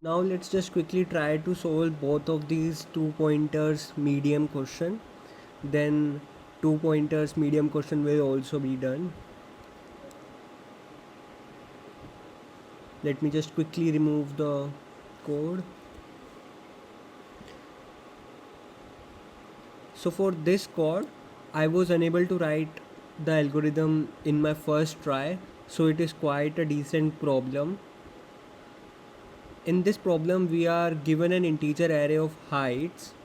Now let's just quickly try to solve both of these 2 pointers medium question. Then 2 pointers medium question will also be done. Let me just quickly remove the code. So for this code, I was unable to write the algorithm in my first try, so it is quite a decent problem. In this problem, we are given an integer array of heights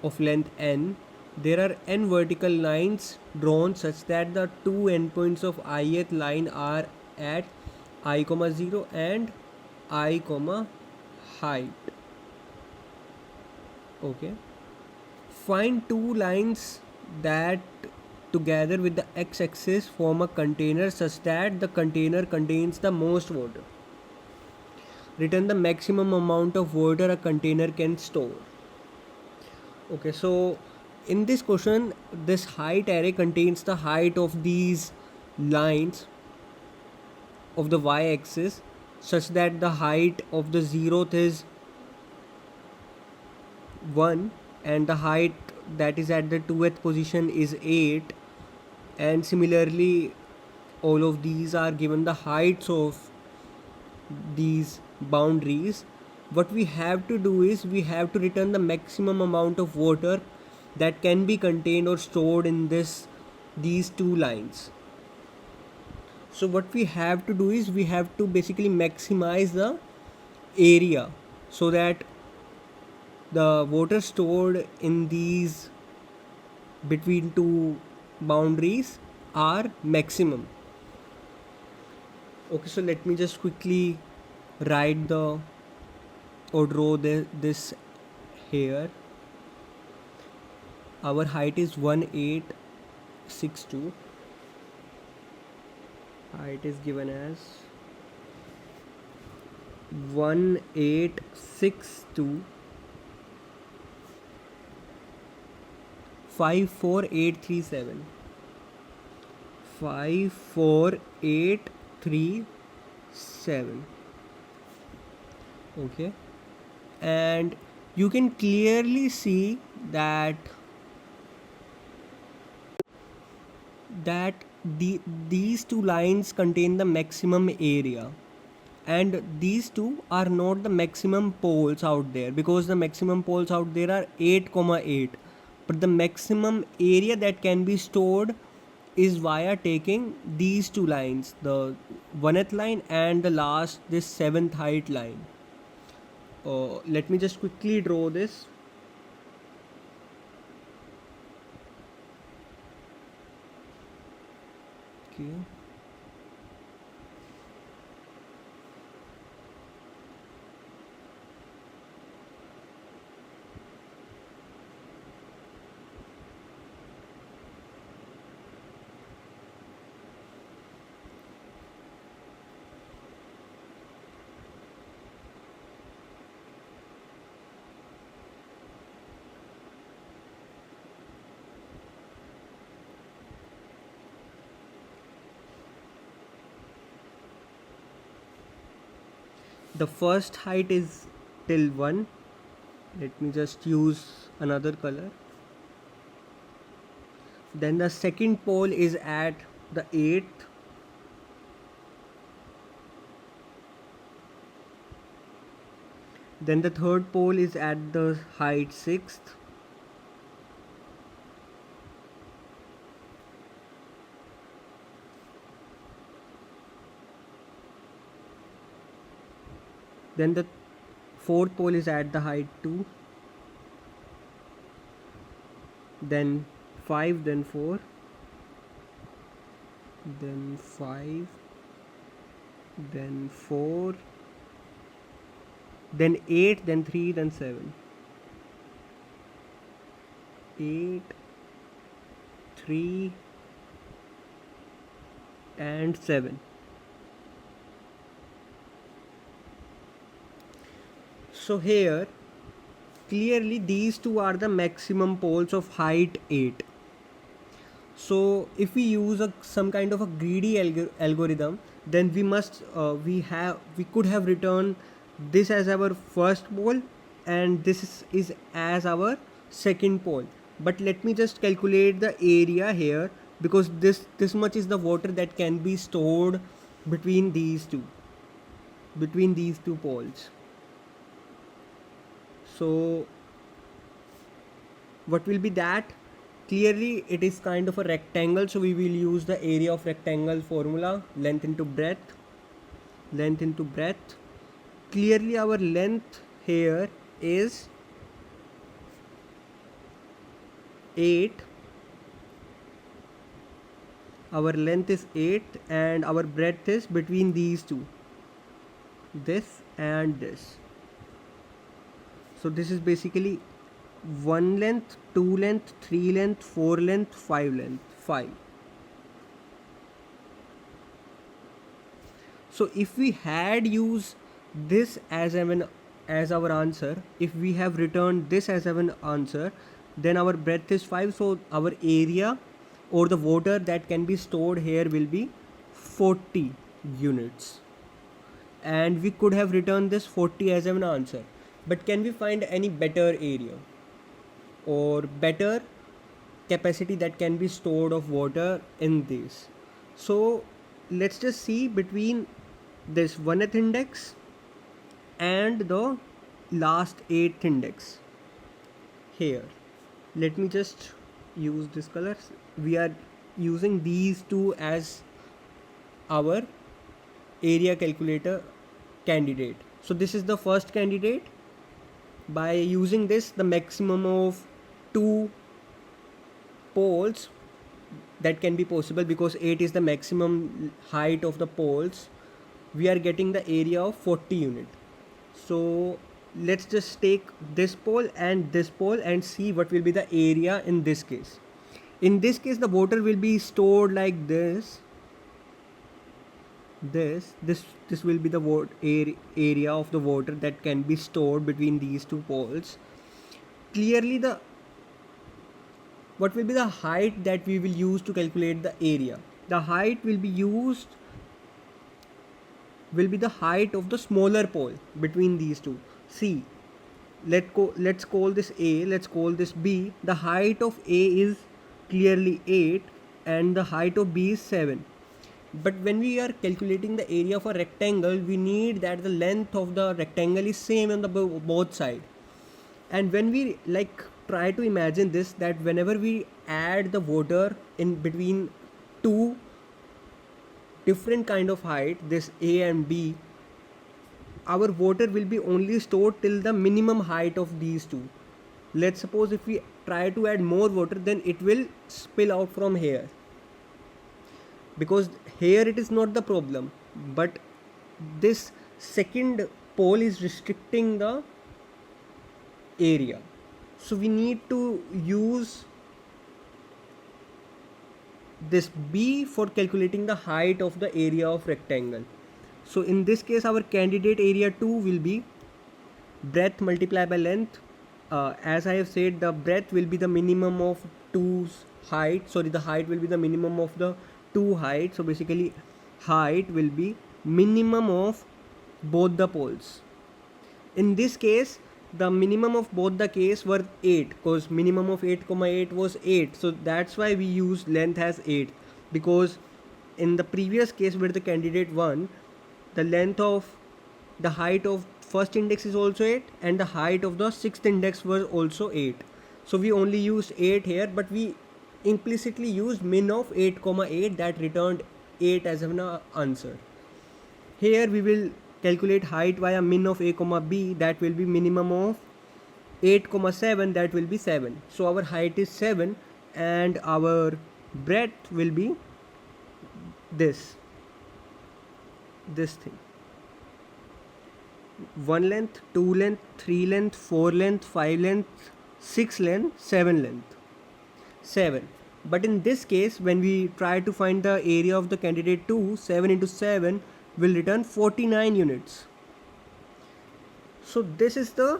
of length n. There are n vertical lines drawn such that the two endpoints of ith line are at I, 0 and I, height. Okay. Find two lines that together with the x-axis form a container such that the container contains the most water. Return the maximum amount of water a container can store. Okay, so in this question, this height array contains the height of these lines of the y-axis such that the height of the zeroth is 1 and the height that is at the 2th position is 8, and similarly all of these are given the heights of these boundaries. What we have to do is we have to return the maximum amount of water that can be contained or stored in these two lines. So what we have to do is we have to basically maximize the area so that the water stored in these between two boundaries are maximum. Okay, so let me just quickly write the or draw this here. Our height is 1862. Height is given as 1862 54837 54837. Okay, and you can clearly see that these two lines contain the maximum area, and these two are not the maximum poles out there because the maximum poles out there are 8,8, but the maximum area that can be stored is via taking these two lines, the 1th line and the last this 7th height line. Let me just quickly draw this. Okay. The first height is till 1. Let me just use another color. Then the second pole is at the 8th. Then the third pole is at the height 6th. Then the fourth pole is at the height 2. Then 5, then 4, then 5, then 4, then 8, then 3, then 7. 8, 3, and 7. So here clearly these two are the maximum poles of height 8. So if we use some kind of a greedy algorithm, then we could have written this as our first pole and is as our second pole. But let me just calculate the area here, because this much is the water that can be stored between these two poles. So what will be that? Clearly it is kind of a rectangle, so we will use the area of rectangle formula, length into breadth. Clearly our length here is 8. Our length is 8 and our breadth is between these two, this and this. So this is basically 1 length, 2 length, 3 length, 4 length, 5 length, 5. So if we had used this as our answer, if we have returned this as an answer, then our breadth is 5, so our area or the water that can be stored here will be 40 units, and we could have returned this 40 as an answer. But can we find any better area or better capacity that can be stored of water in this? So let's just see between this 1th index and the last 8th index here. Let me just use this color. We are using these two as our area calculator candidate. So this is the first candidate. By using this, the maximum of 2 poles that can be possible, because 8 is the maximum height of the poles, we are getting the area of 40 unit. So let's just take this pole and see what will be the area in this case. In this case, the water will be stored like this. This will be the area of the water that can be stored between these two poles. Clearly, what will be the height that we will use to calculate the area? The height will be the height of the smaller pole between these two. See, let's call this A, let's call this B. The height of A is clearly 8 and the height of B is 7. But when we are calculating the area of a rectangle, we need that the length of the rectangle is same on the both sides. And when we try to imagine this, that whenever we add the water in between two different kind of height, this A and B, our water will be only stored till the minimum height of these two. Let's suppose if we try to add more water, then it will spill out from here, because here it is not the problem, but this second pole is restricting the area. So we need to use this B for calculating the height of the area of rectangle. So in this case, our candidate area 2 will be breadth multiplied by length. As I have said, the breadth will be the minimum of two's height. The height will be the minimum of the two height. So basically height will be minimum of both the poles. In this case, the minimum of both the case were 8, because minimum of 8,8 was 8. So that's why we use length as 8, because in the previous case where the candidate 1, the height of first index is also 8 and the height of the sixth index was also 8. So we only used 8 here, but we implicitly used min of 8,8 that returned 8 as an answer. Here we will calculate height via min of A, B, that will be minimum of 8,7, that will be 7. So our height is 7 and our breadth will be this thing. 1 length, 2 length, 3 length, 4 length, 5 length, 6 length, 7 length. 7. But in this case, when we try to find the area of the candidate 2, 7 into 7 will return 49 units. So this is the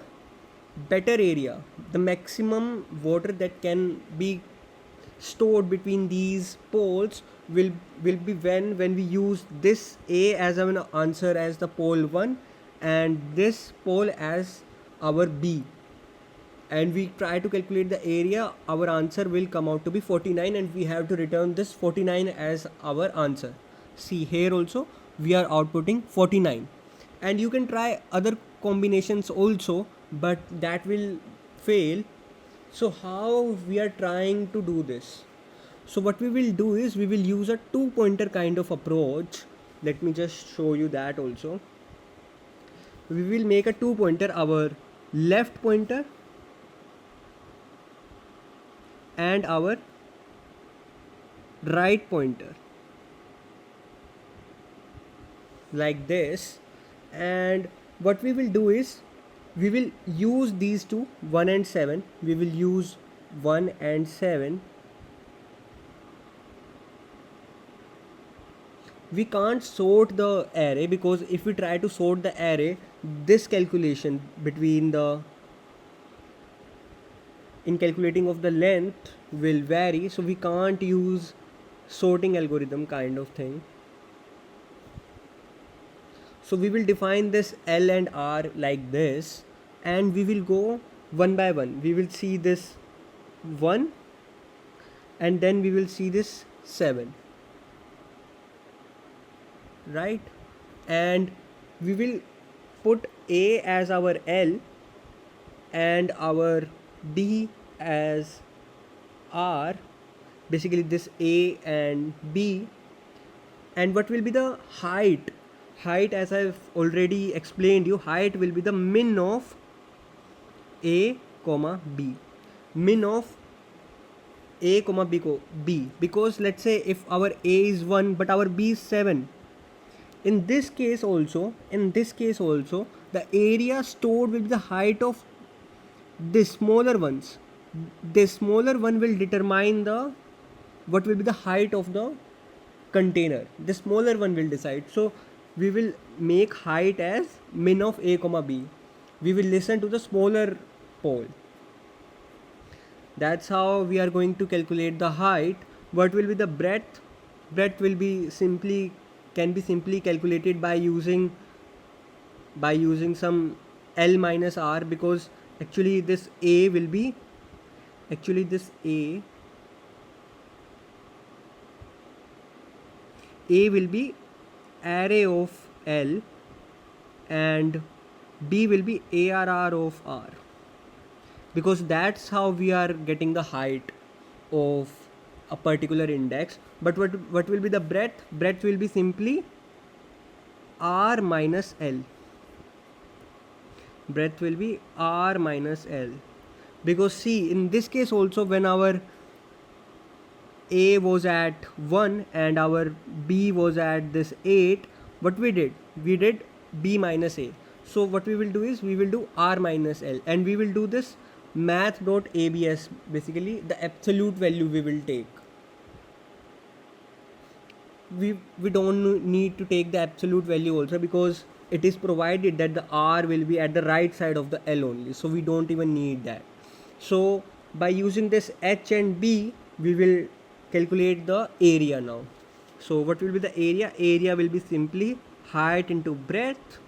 better area, the maximum water that can be stored between these poles will be when we use this A as an answer as the pole 1 and this pole as our B, and we try to calculate the area, our answer will come out to be 49 and we have to return this 49 as our answer. See here also we are outputting 49, and you can try other combinations also, but that will fail. So how we are trying to do this? So what we will do is we will use a two pointer kind of approach. Let me just show you that also. We will make a two pointer, our left pointer and our right pointer, like this. And what we will do is we will use these two, 1 and 7. We will use 1 and 7. We can't sort the array, because if we try to sort the array, this calculation between the in calculating of the length will vary, so we can't use sorting algorithm kind of thing. So we will define this L and R like this, and we will go one by one. We will see this 1 and then we will see this 7, right? And we will put A as our L and our D as R, basically this A and B. And what will be the height? Height, as I've already explained you, height will be the min of A comma B, min of A comma B, because let's say if our A is 1 but our B is 7, in this case also the area stored will be the height of the smaller ones. The smaller one will determine the what will be the height of the container. The smaller one will decide. So we will make height as min of A comma B. We will listen to the smaller pole. That's how we are going to calculate the height. What will be the breadth? Breadth will be can be simply calculated by using some L minus R, because actually this A will be A will be array of L and B will be ARR of R, because that's how we are getting the height of a particular index. But what will be the breadth? Breadth will be simply R minus L. Breadth will be R minus L, because see, in this case also, when our A was at 1 and our B was at this 8, what we did B minus A. So what we will do is we will do R minus L, and we will do this math.abs, basically the absolute value we will take. We don't need to take the absolute value also, because it is provided that the R will be at the right side of the L only, so we don't even need that. So by using this H and B, we will calculate the area now. So what will be the area? Area will be simply height into breadth.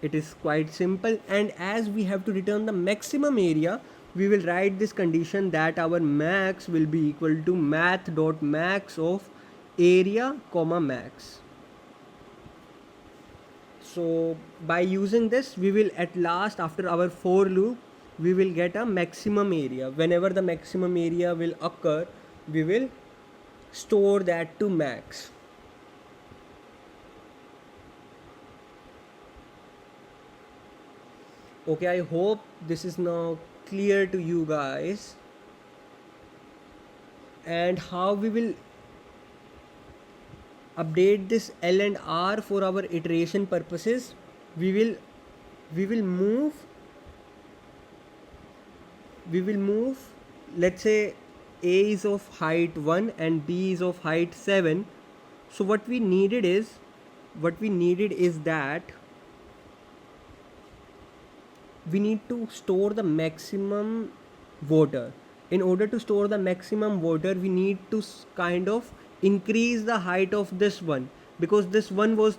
It is quite simple. And as we have to return the maximum area, we will write this condition that our max will be equal to math.max of area comma max. So by using this, we will at last, after our for loop, we will get a maximum area. Whenever the maximum area will occur, we will store that to max. Okay, I hope this is now clear to you guys. And how we will update this L and R for our iteration purposes, we will move, let's say A is of height 1 and B is of height 7. So what we needed is that we need to store the maximum voter. in order to store the maximum water, we need to kind of increase the height of this one, because this one was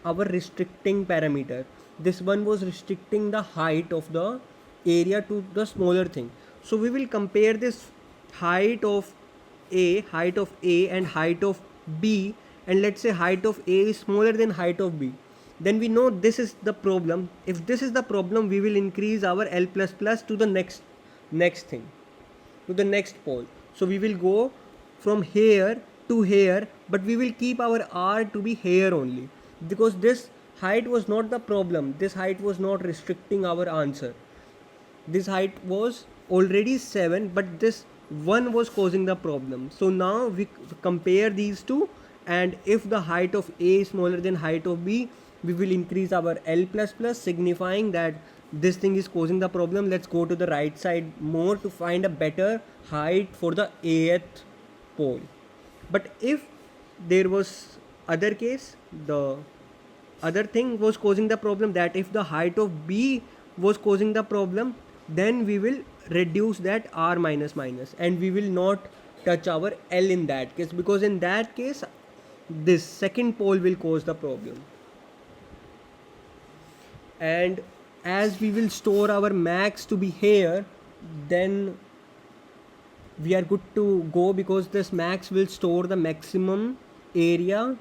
our restricting parameter. This one was restricting the height of the area to the smaller thing. So we will compare this height of height of a and height of b, and let's say height of a is smaller than height of b. Then we know this is the problem. If this is the problem, we will increase our l plus plus to the next thing, to the next pole. So we will go from here to here, but we will keep our r to be here only, because this height was not the problem. This height was not restricting our answer. This height was already 7, but this one was causing the problem. So now we compare these two, and if the height of a is smaller than height of b, we will increase our l plus plus, signifying that this thing is causing the problem. Let's go to the right side more to find a better height for the ath pole. But if there was other case, the other thing was causing the problem, that if the height of b was causing the problem, then we will reduce that r minus minus, and we will not touch our l in that case, because in that case this second pole will cause the problem. And as we will store our max to be here, then we are good to go, because this max will store the maximum area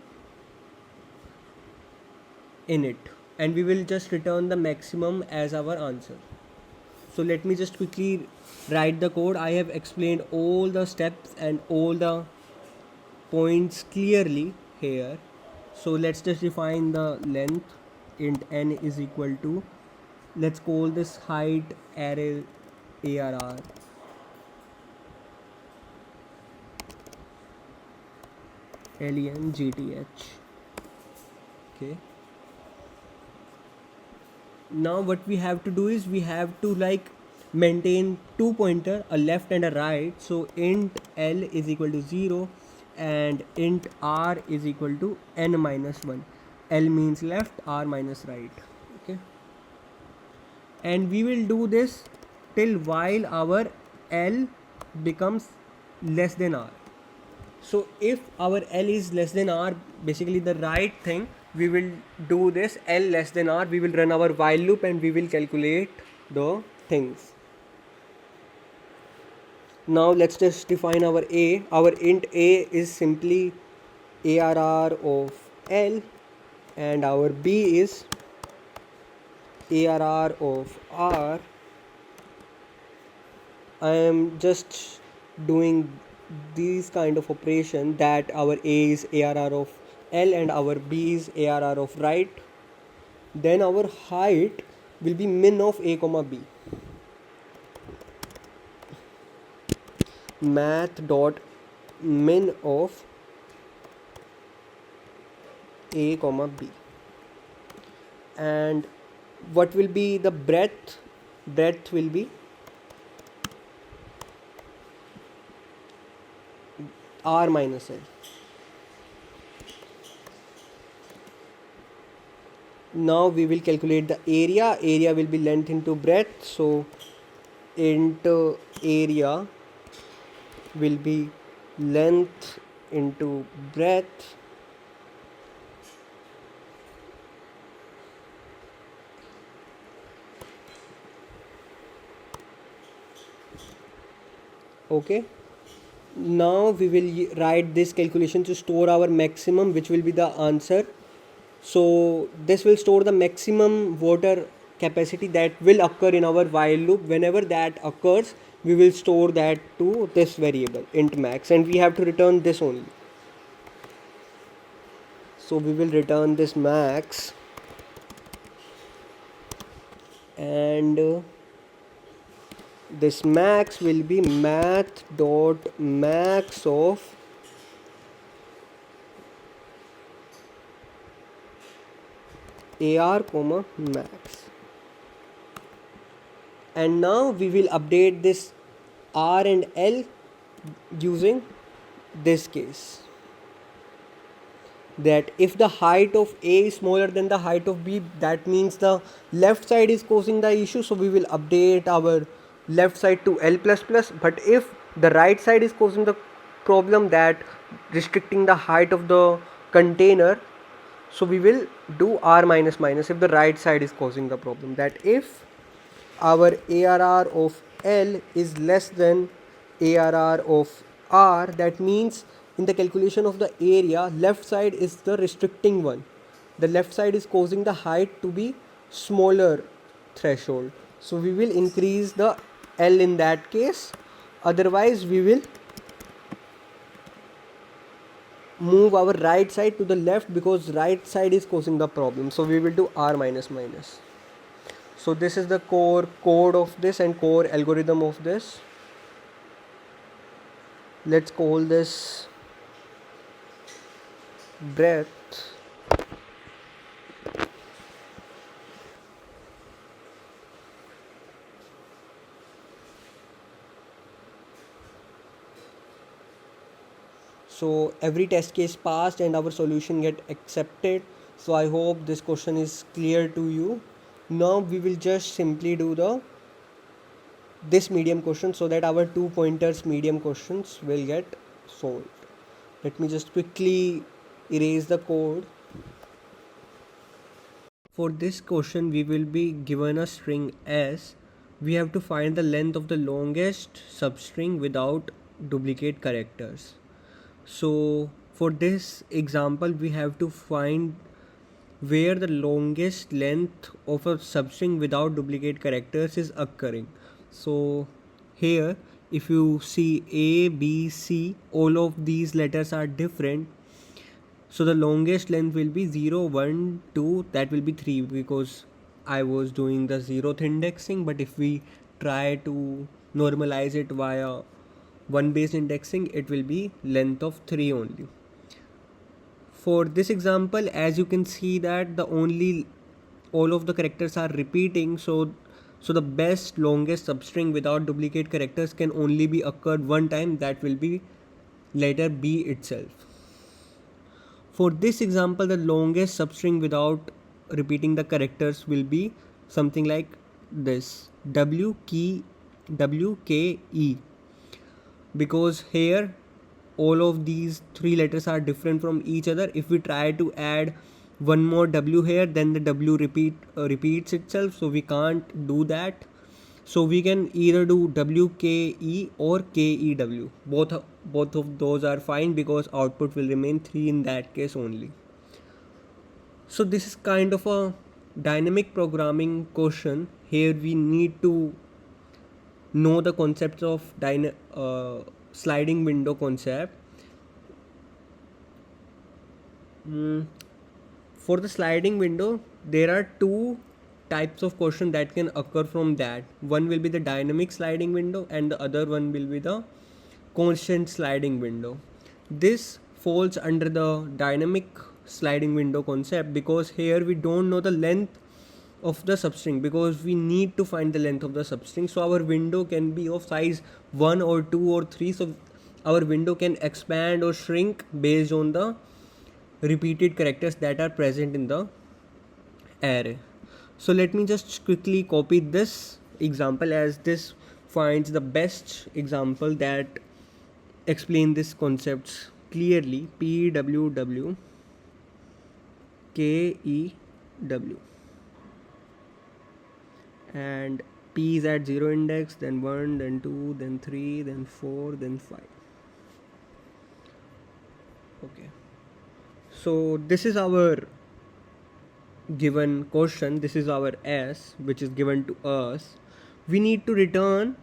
in it, and we will just return the maximum as our answer. So let me just quickly write the code. I have explained all the steps and all the points clearly here. So let's just define the length. Int n is equal to, let's call this height array arr, length. Okay, now what we have to do is we have to like maintain two pointer, a left and a right. So int l is equal to 0 and int r is equal to n minus 1. L means left, r minus right. Okay, and we will do this till while our l becomes less than r. So if our l is less than r, basically the right thing, we will do this l less than r. We will run our while loop and we will calculate the things. Now let's just define our a. Our int a is simply arr of l, and our b is arr of r. I am just doing these kind of operation, that our a is arr of l and our b is arr of right. Then our height will be min of a comma b. Math dot min of a comma b. And what will be the breadth? Breadth will be r minus l. Now we will calculate the area. Area will be length into breadth. So int area will be length into breadth. Okay, now we will write this calculation to store our maximum, which will be the answer. So this will store the maximum water capacity that will occur in our while loop. Whenever that occurs, we will store that to this variable int max, and we have to return this only. So we will return this max, and this max will be math dot max of ar comma max. And now we will update this r and l using this case, that if the height of a is smaller than the height of b, that means the left side is causing the issue. So we will update our left side to L++, but if the right side is causing the problem, that restricting the height of the container, so we will do R minus minus if the right side is causing the problem. That if our ARR of L is less than ARR of R, that means in the calculation of the area, left side is the restricting one. The left side is causing the height to be smaller threshold. So we will increase the L in that case. Otherwise, we will move our right side to the left because right side is causing the problem. So we will do R minus minus. So this is the core code of this and core algorithm of this. Let's call this breadth. So every test case passed and our solution get accepted. So I hope this question is clear to you. Now we will just simply do this medium question so that our 2 pointers medium questions will get solved. Let me just quickly erase the code. For this question we will be given a string S. We have to find the length of the longest substring without duplicate characters. So for this example we have to find where the longest length of a substring without duplicate characters is occurring. So here if you see A, B, C, all of these letters are different. So the longest length will be 0, 1, 2, that will be 3 because I was doing the 0th indexing. But if we try to normalize it via 1 based indexing, it will be length of 3 only. For this example, as you can see that all of the characters are repeating, so the best longest substring without duplicate characters can only be occurred one time, that will be letter B itself. For this example, the longest substring without repeating the characters will be something like this, WKE, because here all of these 3 letters are different from each other. If we try to add one more W here, then the W repeats itself, so we can't do that. So we can either do WKE or KEW. Both of those are fine because output will remain 3 in that case only. So this is kind of a dynamic programming question. Here we need to know the concepts of sliding window concept. For the sliding window, there are 2 types of question that can occur from that. One will be the dynamic sliding window and the other one will be the constant sliding window. This falls under the dynamic sliding window concept because here we don't know the length of the substring because we need to find the length of the substring. So our window can be of size 1 or 2 or 3. So our window can expand or shrink based on the repeated characters that are present in the array. So let me just quickly copy this example as this finds the best example that explain this concepts clearly. PWW KEW, and P is at 0 index, then 1, then 2, then 3, then 4, then 5. Okay, so this is our given question. This is our S which is given to us. We need to return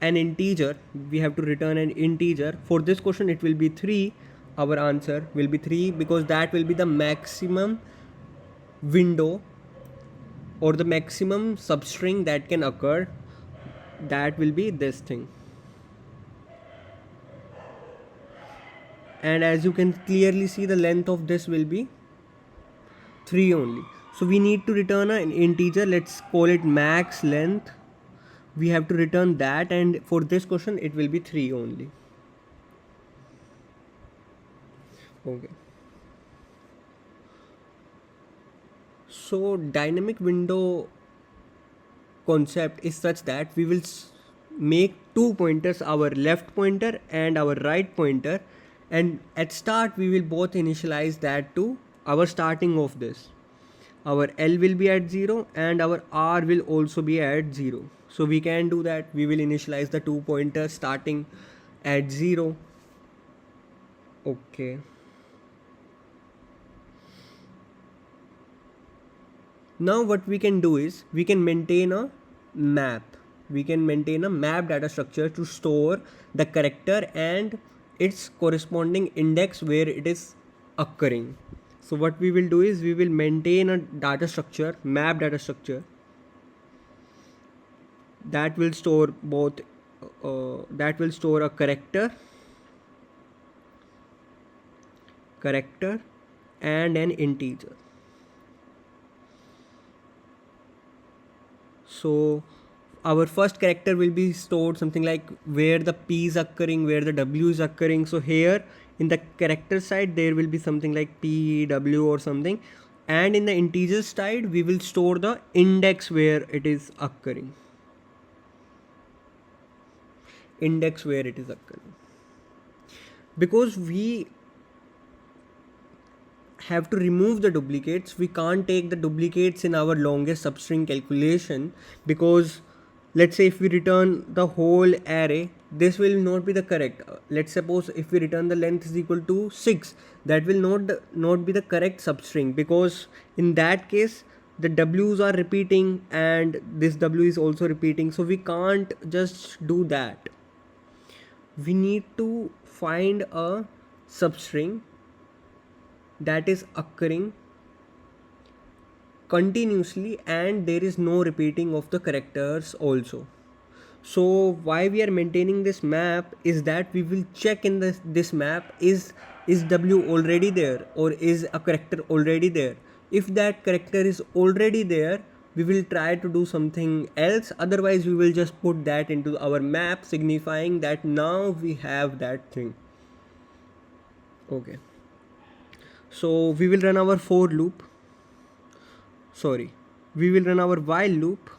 an integer. We have to return an integer. For this question it will be 3. Our answer will be 3 because that will be the maximum window or the maximum substring that can occur. That will be this thing. And as you can clearly see, the length of this will be 3 only. So we need to return an integer. Let's call it max length. We have to return that, and for this question it will be 3 only. Okay. So dynamic window concept is such that we will make two pointers, our left pointer and our right pointer, and at start we will both initialize that to our starting of this. Our L will be at 0 and our R will also be at 0. So we can do that. We will initialize the two pointers starting at 0. Okay. Now what we can do is we can maintain a map. We can maintain a map data structure to store the character and its corresponding index where it is occurring. So what we will do is we will maintain a data structure, map data structure, that will store both that will store a character and an integer. So our first character will be stored something like where the P is occurring, where the W is occurring. So here in the character side there will be something like P, W or something, and in the integer side we will store the index where it is occurring. Because we have to remove the duplicates, we can't take the duplicates in our longest substring calculation, because let's say if we return the whole array, this will not be the correct. Let's suppose if we return the length is equal to 6, that will not be the correct substring, because in that case the W's are repeating and this W is also repeating, so we can't just do that. We need to find a substring that is occurring continuously and there is no repeating of the characters also. So why we are maintaining this map is that we will check in this map is W already there or is a character already there. If that character is already there, we will try to do something else, otherwise we will just put that into our map, signifying that now we have that thing. Okay, so we will run our we will run our while loop,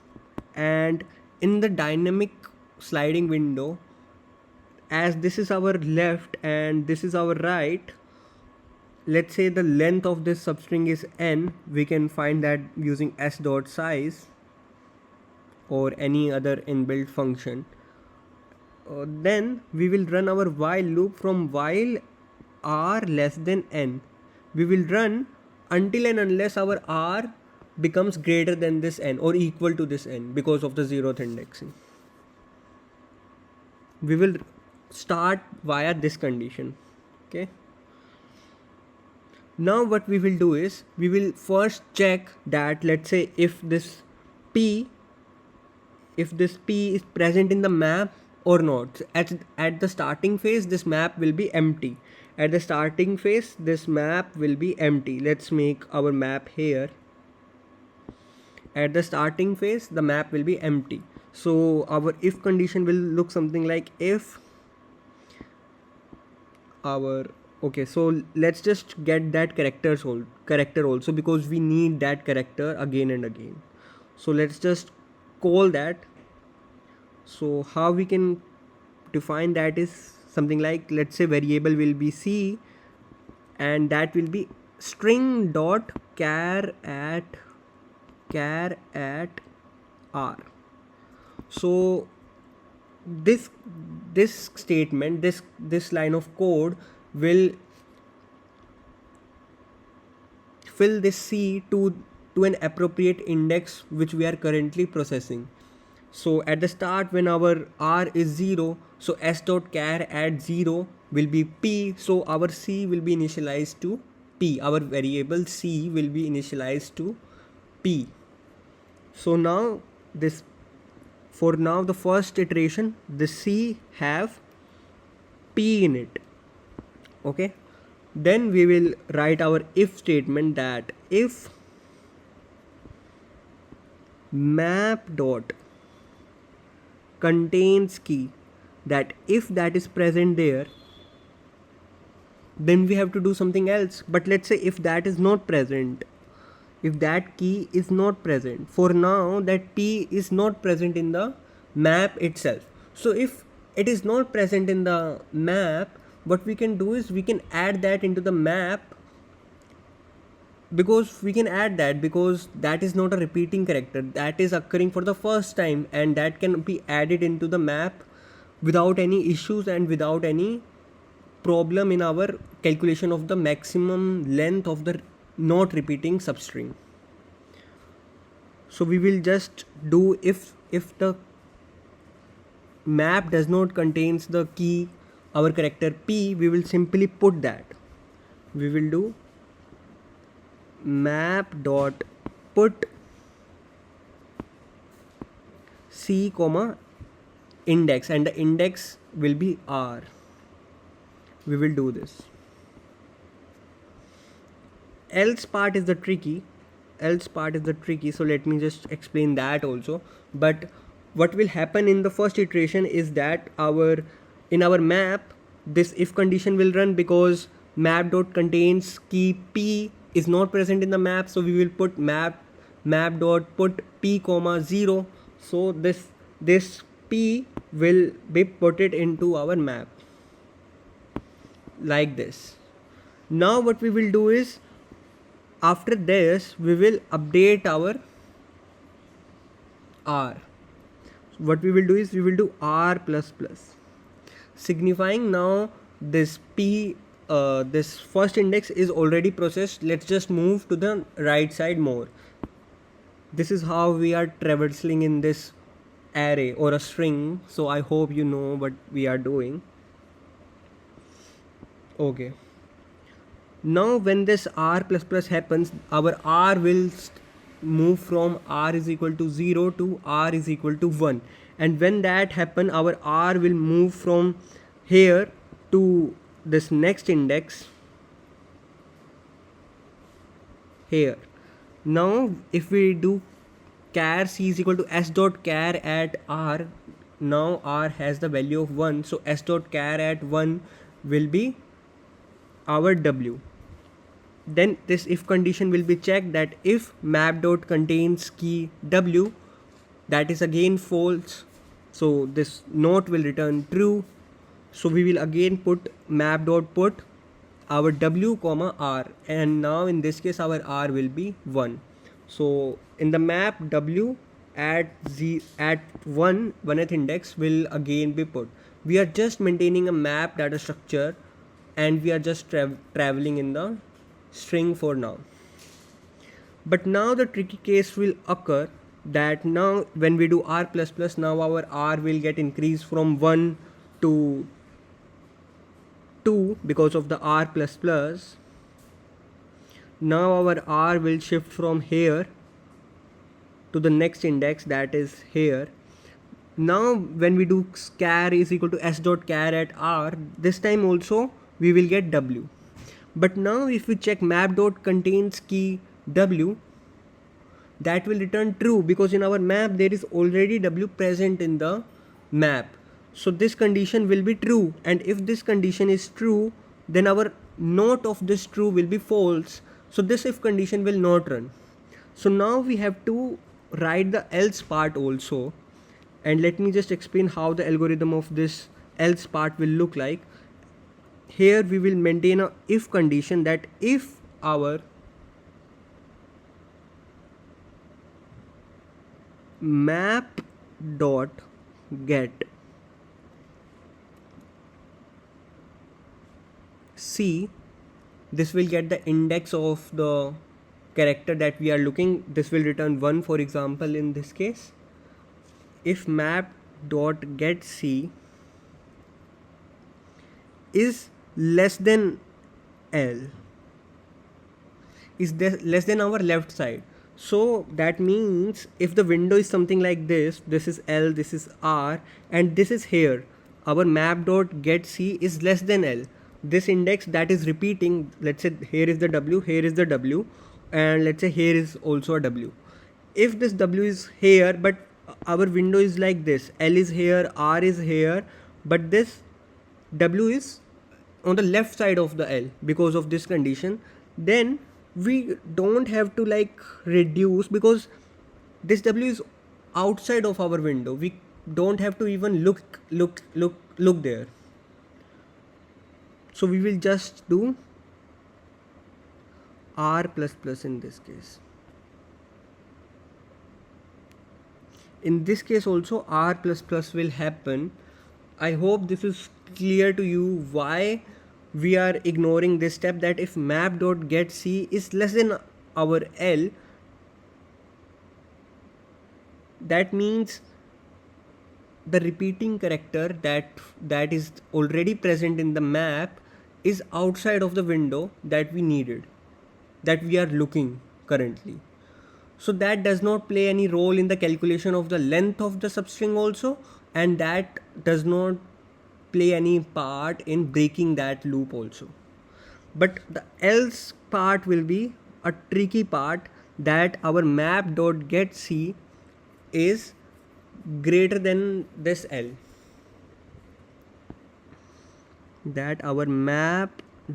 and in the dynamic sliding window, as this is our left and this is our right, let's say the length of this substring is n, we can find that using s.size or any other inbuilt function. Then we will run our while loop from while r less than n. We will run until and unless our r becomes greater than this n or equal to this n because of the zeroth indexing. We will start via this condition. Okay. Now what we will do is we will first check that, let's say if this P is present in the map or not. At the starting phase this map will be empty. At the starting phase this map will be empty. Let's make our map here. At the starting phase the map will be empty. So our if condition will look something like if our so let's just get that character also, because we need that character again and again. So let's just call that. So how we can define that is something like, let's say variable will be C and that will be string dot char at r. So this statement, this line of code will fill this C to an appropriate index which we are currently processing. So at the start when our r is 0, so s.char at 0 will be P, so our C will be initialized to P, our variable C will be initialized to P. So now for now the first iteration, the C have P in it. Okay, then we will write our if statement, that if map dot contains key, that if that is present there, then we have to do something else. But let's say if that is not present, if that key is not present, for now that P is not present in the map itself. So if it is not present in the map, what we can do is we can add that into the map, because we can add that because that is not a repeating character, that is occurring for the first time, and that can be added into the map without any issues and without any problem in our calculation of the maximum length of the not repeating substring. So we will just do, if the map does not contains the key our character p, we will simply put that. We will do map dot put c comma index, and the index will be r. We will do this. Else part is the tricky. So let me just explain that also. But what will happen in the first iteration is that in our map, this if condition will run, because map dot contains key p is not present in the map, so we will put map dot put p comma 0. So this p will be put it into our map like this. Now what we will do is, after this we will update our r. What we will do is we will do r plus plus, signifying now this p, this first index is already processed. Let's just move to the right side more. This is how we are traversing in this array or a string. So I hope you know what we are doing. Okay. Now when this r plus plus happens, our r will move from r is equal to 0 to r is equal to 1, and when that happen, our r will move from here to this next index here. Now if we do char c is equal to s dot char at r, now r has the value of 1, so s dot char at 1 will be our w. Then this if condition will be checked, that if map dot contains key w, that is again false, so this note will return true. So we will again put map dot put our w comma r, and now in this case our r will be 1. So in the map w at 1th index will again be put. We are just maintaining a map data structure, and we are just traveling in the string for now. But now the tricky case will occur, that now when we do r plus plus, now our r will get increased from 1 to 2 because of the r plus plus. Now our r will shift from here to the next index, that is here. Now when we do char is equal to s dot char at r, this time also we will get w. But now if we check map dot contains key w, that will return true, because in our map there is already w present in the map. So this condition will be true, and if this condition is true, then our note of this true will be false. So this if condition will not run. So now we have to write the else part also, and let me just explain how the algorithm of this else part will look like. Here we will maintain a if condition, that if our map dot get c, this will get the index of the character that we are looking. This will return 1, for example, in this case. If map dot get c is less than L, is less than our left side. So that means if the window is something like this, this is L, this is R, and this is here, our map dot get c is less than L. This index that is repeating, let's say here is the W, here is the W, and let's say here is also a W. If this W is here, but our window is like this, L is here, R is here, but this W is on the left side of the L because of this condition, then we don't have to reduce, because this W is outside of our window. don't have to even look there. So we will just do r plus plus in this case. In this case also r plus plus will happen. I hope this is clear to you why we are ignoring this step, that if map.getC is less than our L, that means the repeating character that is already present in the map is outside of the window that we needed, that we are looking currently. So that does not play any role in the calculation of the length of the substring also, and that does not play any part in breaking that loop also. But the else part will be a tricky part, that our map.getC is greater than this L. That our map.getC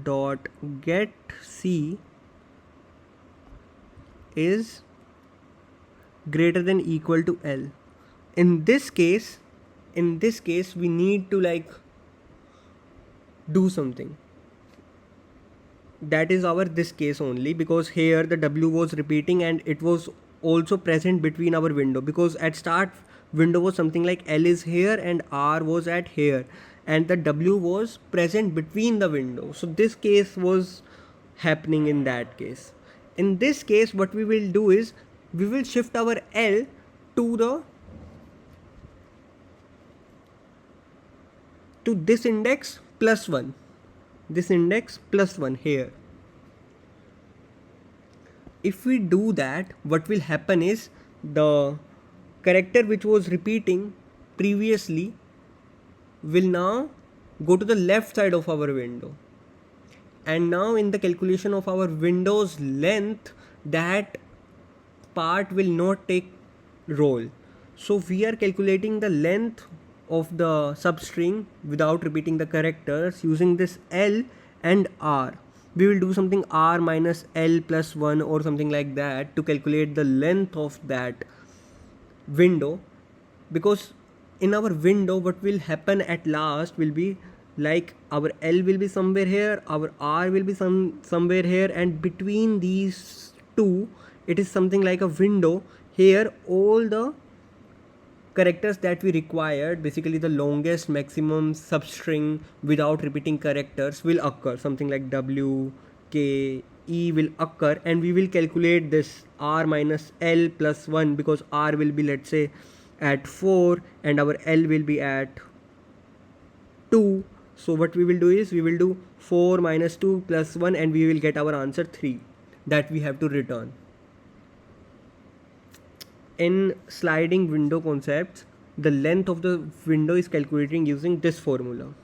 is greater than equal to L. In this case we need to like do something. That is our this case only, because here the W was repeating and it was also present between our window, because at start window was something like L is here and R was at here, and the W was present between the window. So this case was happening in that case. In this case what we will do is we will shift our L to this index plus 1, this index plus 1 here. If we do that, what will happen is the character which was repeating previously will now go to the left side of our window, and now in the calculation of our window's length, that part will not take role. So we are calculating the length of the substring without repeating the characters using this L and R. We will do something R minus L plus 1 or something like that to calculate the length of that window, because in our window what will happen at last will be like our L will be somewhere here, our R will be somewhere here, and between these two it is something like a window. Here all the characters that we required, basically the longest maximum substring without repeating characters, will occur. Something like W, K, E will occur, and we will calculate this R minus L plus 1, because R will be, let's say, at 4 and our L will be at 2. So what we will do is we will do 4 minus 2 plus 1 and we will get our answer 3 that we have to return. In sliding window concepts, the length of the window is calculating using this formula.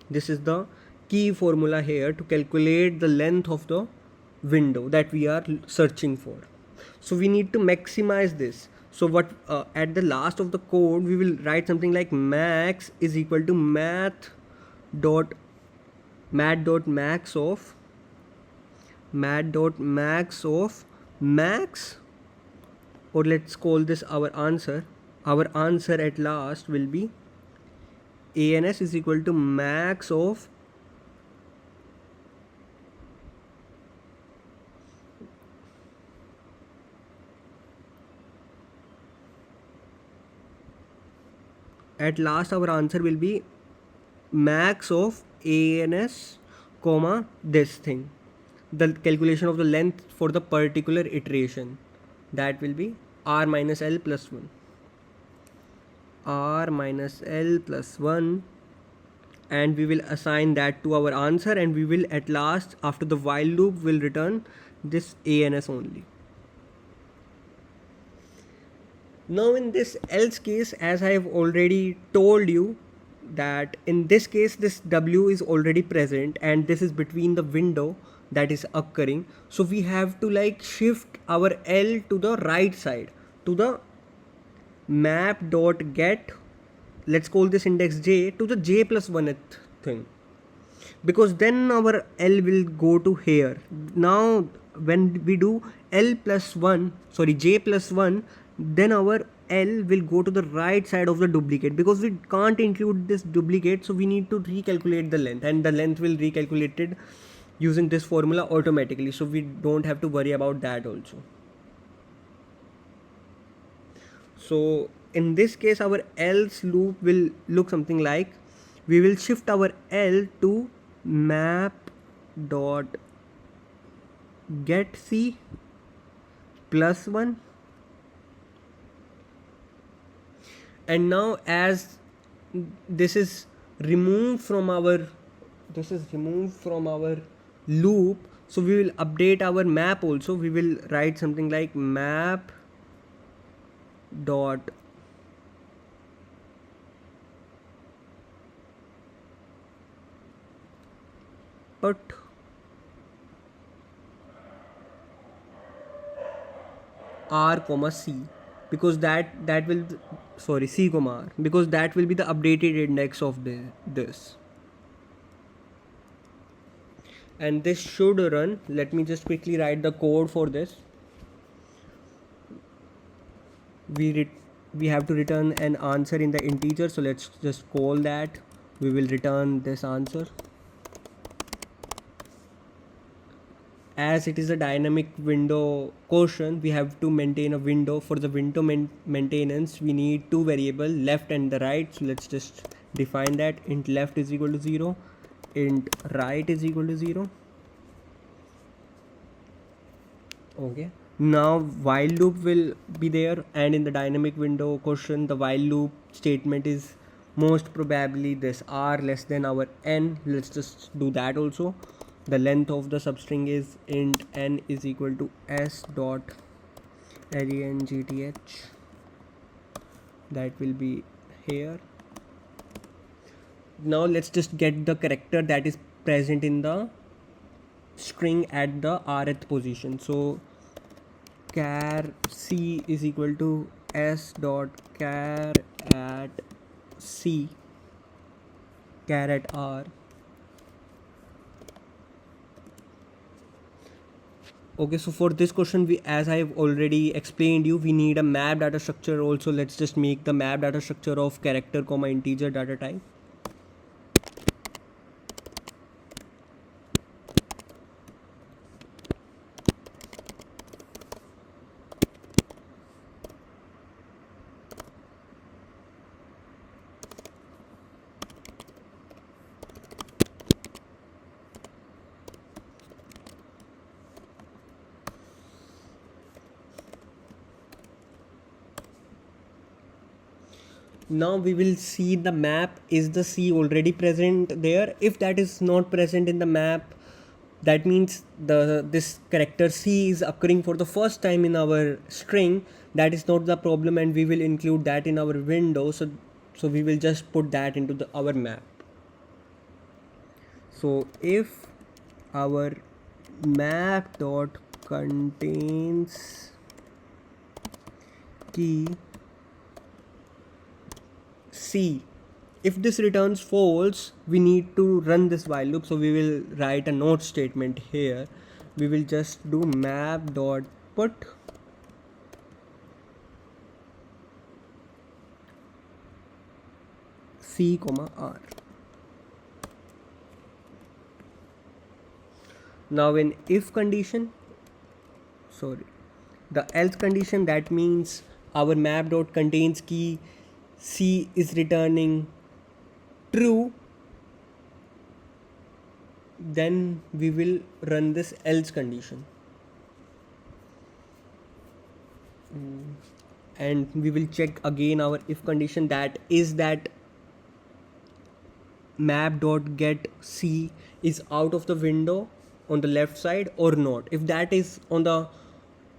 This is the key formula here to calculate the length of the window that we are searching for. So we need to maximize this. So what at the last of the code we will write something like max is equal to mat dot max of max, or let's call this our answer. Our answer at last will be ans is equal to max of at last our answer will be max of ans comma this thing, the calculation of the length for the particular iteration, that will be R minus L plus 1. R minus L plus 1, and we will assign that to our answer, and we will at last after the while loop will return this ans only. Now in this else case, as I have already told you, that in this case this W is already present and this is between the window that is occurring. So we have to like shift our L to the right side, to the map.get, let's call this index J, to the J plus 1th thing, because then our L will go to here. Now when we do J plus 1, then our L will go to the right side of the duplicate, because we can't include this duplicate, so we need to recalculate the length, and the length will recalculated using this formula automatically, so we don't have to worry about that also. So in this case our else loop will look something like, we will shift our L to map dot get c plus 1, and now as this is removed from our loop, so we will update our map also. We will write something like map dot put r comma c, because that will, sorry, c comma r, because that will be the updated index of this, and this should run. Let me just quickly write the code for this. We have to return an answer in the integer, so let's just call that. We will return this answer. As it is a dynamic window quotient, we have to maintain a window. For the window maintenance, we need two variables, left and the right. So let's just define that. Int left is equal to 0, int right is equal to 0. Okay, now while loop will be there, and in the dynamic window quotient, the while loop statement is most probably this r less than our n. Let's just do that also. The length of the substring is int n is equal to s dot length. That will be here. Now let's just get the character that is present in the string at the rth position. So char c is equal to s dot char at c, char at r. Okay, so for this question, as I have already explained you, we need a map data structure also. Let's just make the map data structure of character comma integer data type. Now we will see the map, is the c already present there. If that is not present in the map, that means this character c is occurring for the first time in our string. That is not the problem, and we will include that in our window. So we will just put that into our map. So if our map dot contains key c, if this returns false, we need to run this while loop. So we will write a not statement here. We will just do map dot put c comma r. Now in if condition, the else condition, that means our map dot contains key c is returning true, then we will run this else condition, and we will check again our if condition, that is that map dot get c is out of the window on the left side or not. If that is on the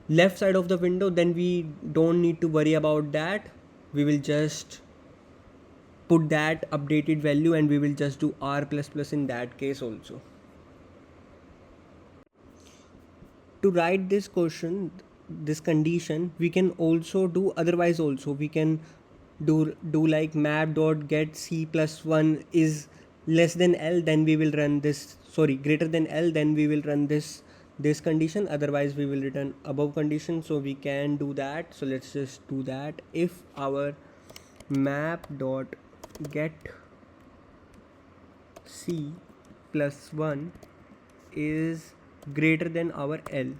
left side of the window, then we don't need to worry about that. We will just put that updated value, and we will just do r++ in that case also. To write this question, this condition, we can also do otherwise also. We can do like map dot get c plus 1 is less than l, then we will run this, greater than l, then we will run this this condition, otherwise we will return above condition. So we can do that. So let's just do that. If our map dot get c plus 1 is greater than our L,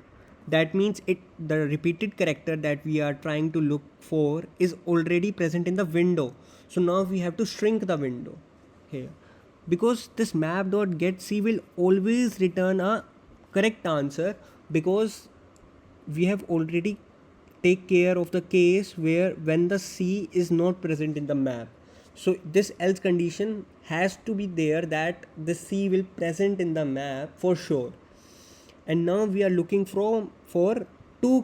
that means the repeated character that we are trying to look for is already present in the window. So now we have to shrink the window here, because this map dot get c will always return a correct answer, because we have already take care of the case where when the c is not present in the map. So this else condition has to be there, that the c will present in the map for sure. And now we are looking for two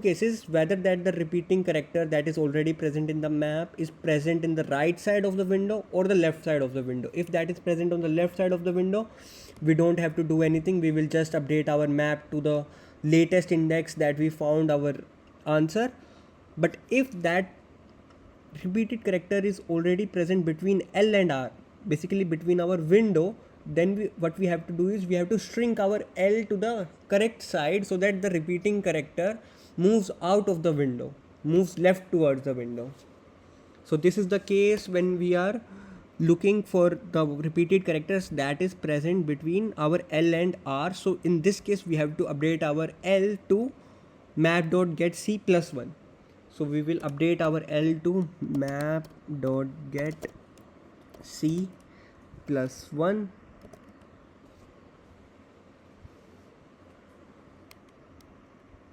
cases, whether that the repeating character that is already present in the map is present in the right side of the window or the left side of the window. If that is present on the left side of the window, we don't have to do anything, we will just update our map to the latest index that we found our answer. But if that repeated character is already present between L and R, basically between our window, then what we have to do is we have to shrink our L to the correct side, so that the repeating character moves out of the window, moves left towards the window. So this is the case when we are looking for the repeated characters that is present between our L and R. So in this case we have to update our L to map.getC plus 1. So we will update our L to map.getC plus 1.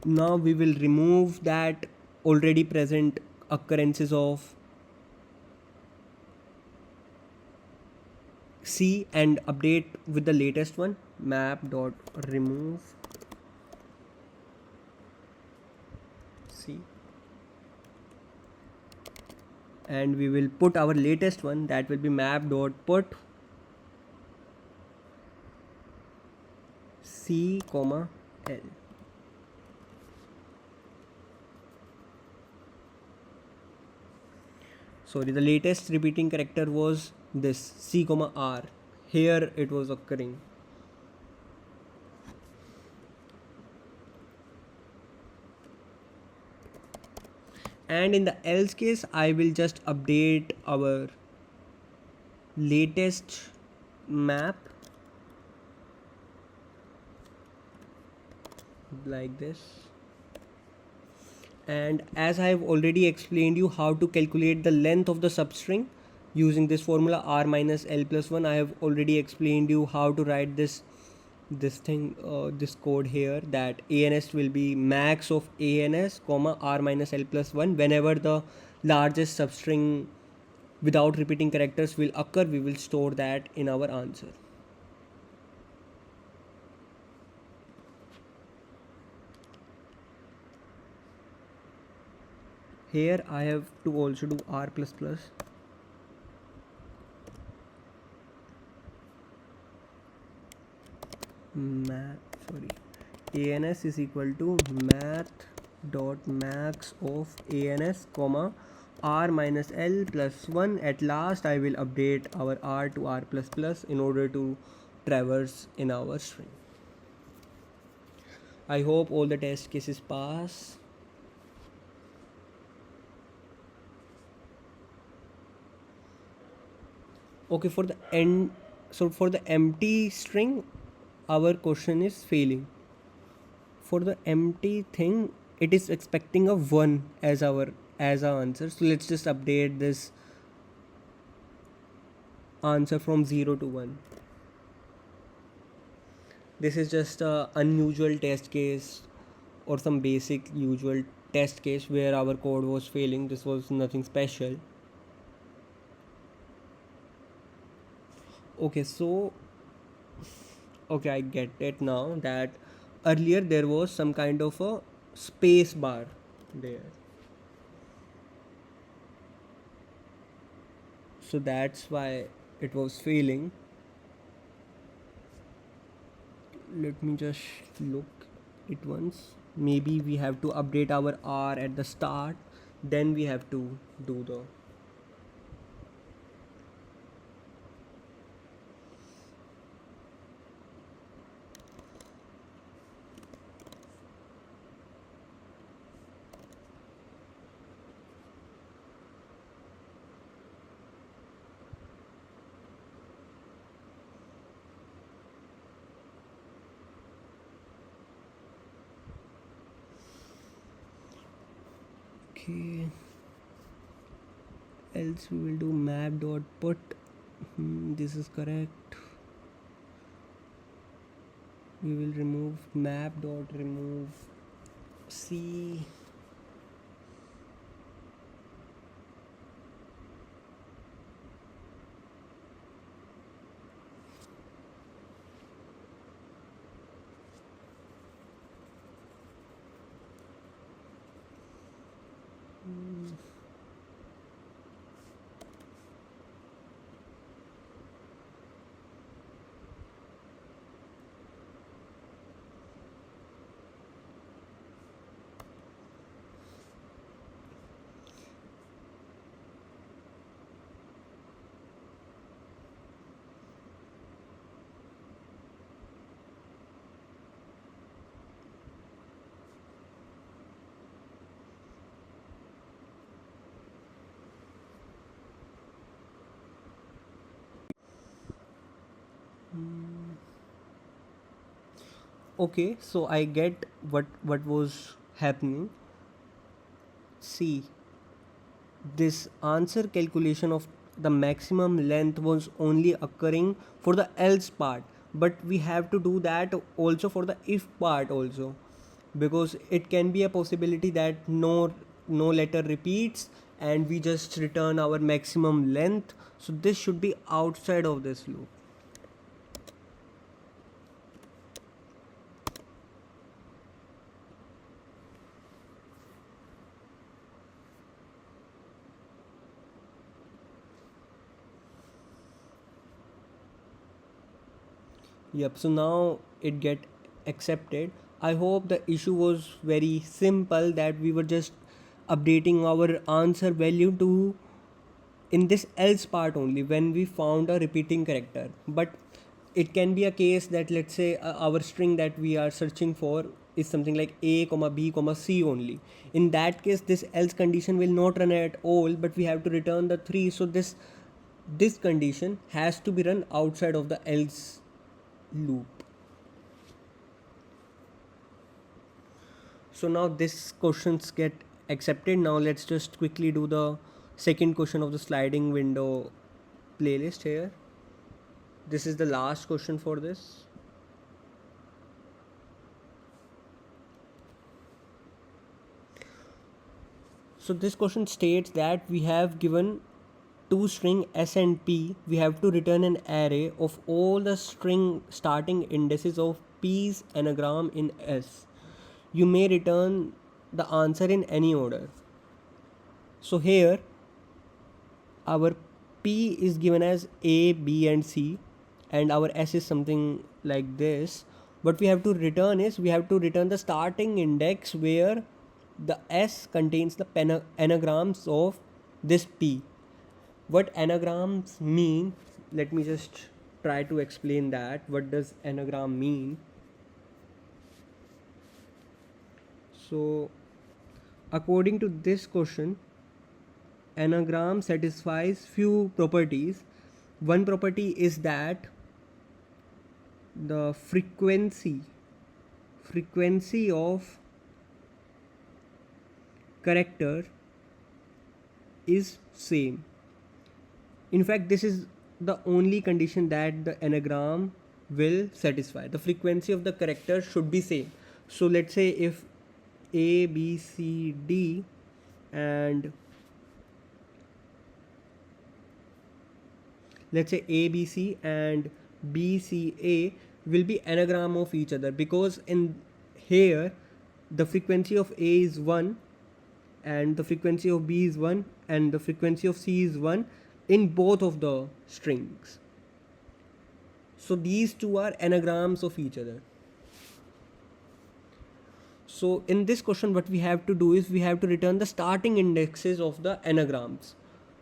Now we will remove that already present occurrences of C and update with the latest one, map.remove C, and we will put our latest one, that will be map.put C comma L. Sorry, the latest repeating character was this C comma R. Here it was occurring. And in the else case, I will just update our latest map like this. And as I have already explained you how to calculate the length of the substring using this formula r minus l plus 1, I have already explained you how to write this code here, that ans will be max of ans comma r minus l plus 1. Whenever the largest substring without repeating characters will occur, we will store that in our answer. Here I have to also do r plus plus. ans is equal to math dot max of ans comma r minus l plus 1. At last I will update our r to r plus plus in order to traverse in our string. I hope all the test cases pass. Okay, for the end, so for the empty string our question is failing. For the empty thing, it is expecting a 1 as our answer. So let's just update this answer from 0 to 1. This is just a unusual test case or some basic usual test case where our code was failing. This was nothing special. Okay, so I get it now, that earlier there was some kind of a space bar there, so that's why it was failing. Let me just look it once. Maybe we have to update our r at the start, then we have to do the Okay, else we will do map dot put. This is correct. We will remove map dot remove c. Okay, so I get what was happening. See, this answer calculation of the maximum length was only occurring for the else part, but we have to do that also for the if part also, because it can be a possibility that no letter repeats and we just return our maximum length. So this should be outside of this loop. Yep, so now it get accepted. I hope the issue was very simple, that we were just updating our answer value to in this else part only when we found a repeating character. But it can be a case that, let's say, our string that we are searching for is something like a comma b comma c only. In that case, this else condition will not run at all, but we have to return the 3. So this condition has to be run outside of the else loop. So now this questions get accepted. Now let's just quickly do the second question of the sliding window playlist here. This is the last question for this. So this question states that we have given two string s and p. We have to return an array of all the string starting indices of p's anagram in s. You may return the answer in any order. So here our p is given as a, b and c, and our s is something like this. What we have to return is, we have to return the starting index where the s contains the anagrams of this p. What anagrams mean, let me just try to explain that. What does anagram mean? So according to this question, anagram satisfies few properties. One property is that the frequency of character is same. In fact, this is the only condition that the anagram will satisfy. The frequency of the character should be same. So let's say if a b c d and let's say ABC and BCA will be anagram of each other, because in here the frequency of A is 1 and the frequency of B is 1 and the frequency of C is 1 in both of the strings. So these two are anagrams of each other. So in this question, what we have to do is, we have to return the starting indexes of the anagrams.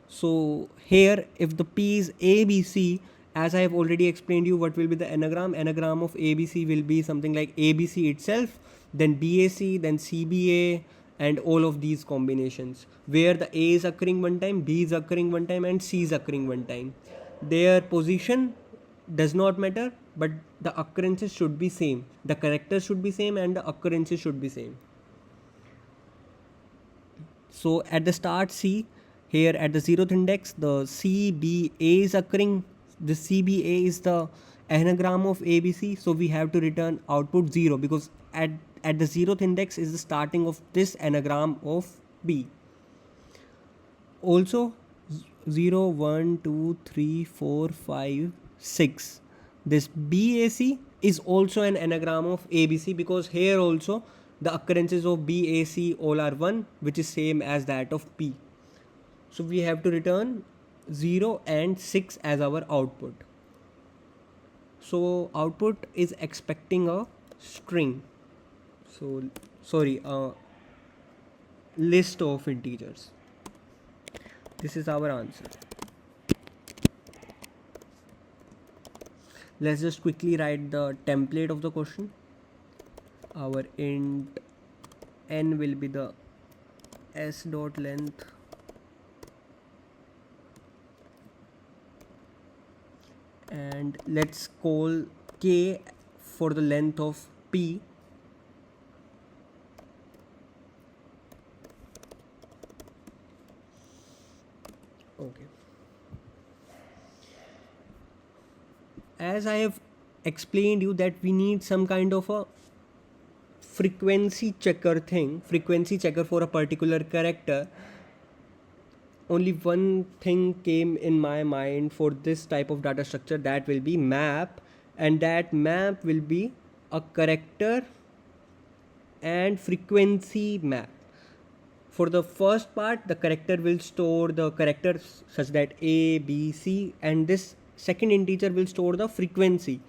So here, if the p is ABC, as I have already explained you what will be the anagram. Anagram of ABC will be something like ABC itself, then BAC, then CBA, and all of these combinations where the A is occurring one time, B is occurring one time, and C is occurring one time. Their position does not matter, but the occurrences should be same. The characters should be same and the occurrences should be same. So at the start C, here at the 0th index, the CBA is occurring. The CBA is the anagram of ABC. So we have to return output 0 because at the 0th index is the starting of this anagram of B. Also 0, 1, 2, 3, 4, 5, 6. This BAC is also an anagram of ABC because here also the occurrences of BAC all are 1, which is same as that of P. So we have to return 0 and 6 as our output. So output is expecting a string. So sorry, a list of integers. This is our answer. Let's just quickly write the template of the question. Our int n will be the s dot length and let's call k for the length of p. Okay. As I have explained you that we need some kind of a frequency checker for a particular character. Only one thing came in my mind for this type of data structure, that will be map, and that map will be a character and frequency map. For the first part, the character will store the characters such that A, B, C, and this second integer will store the frequency.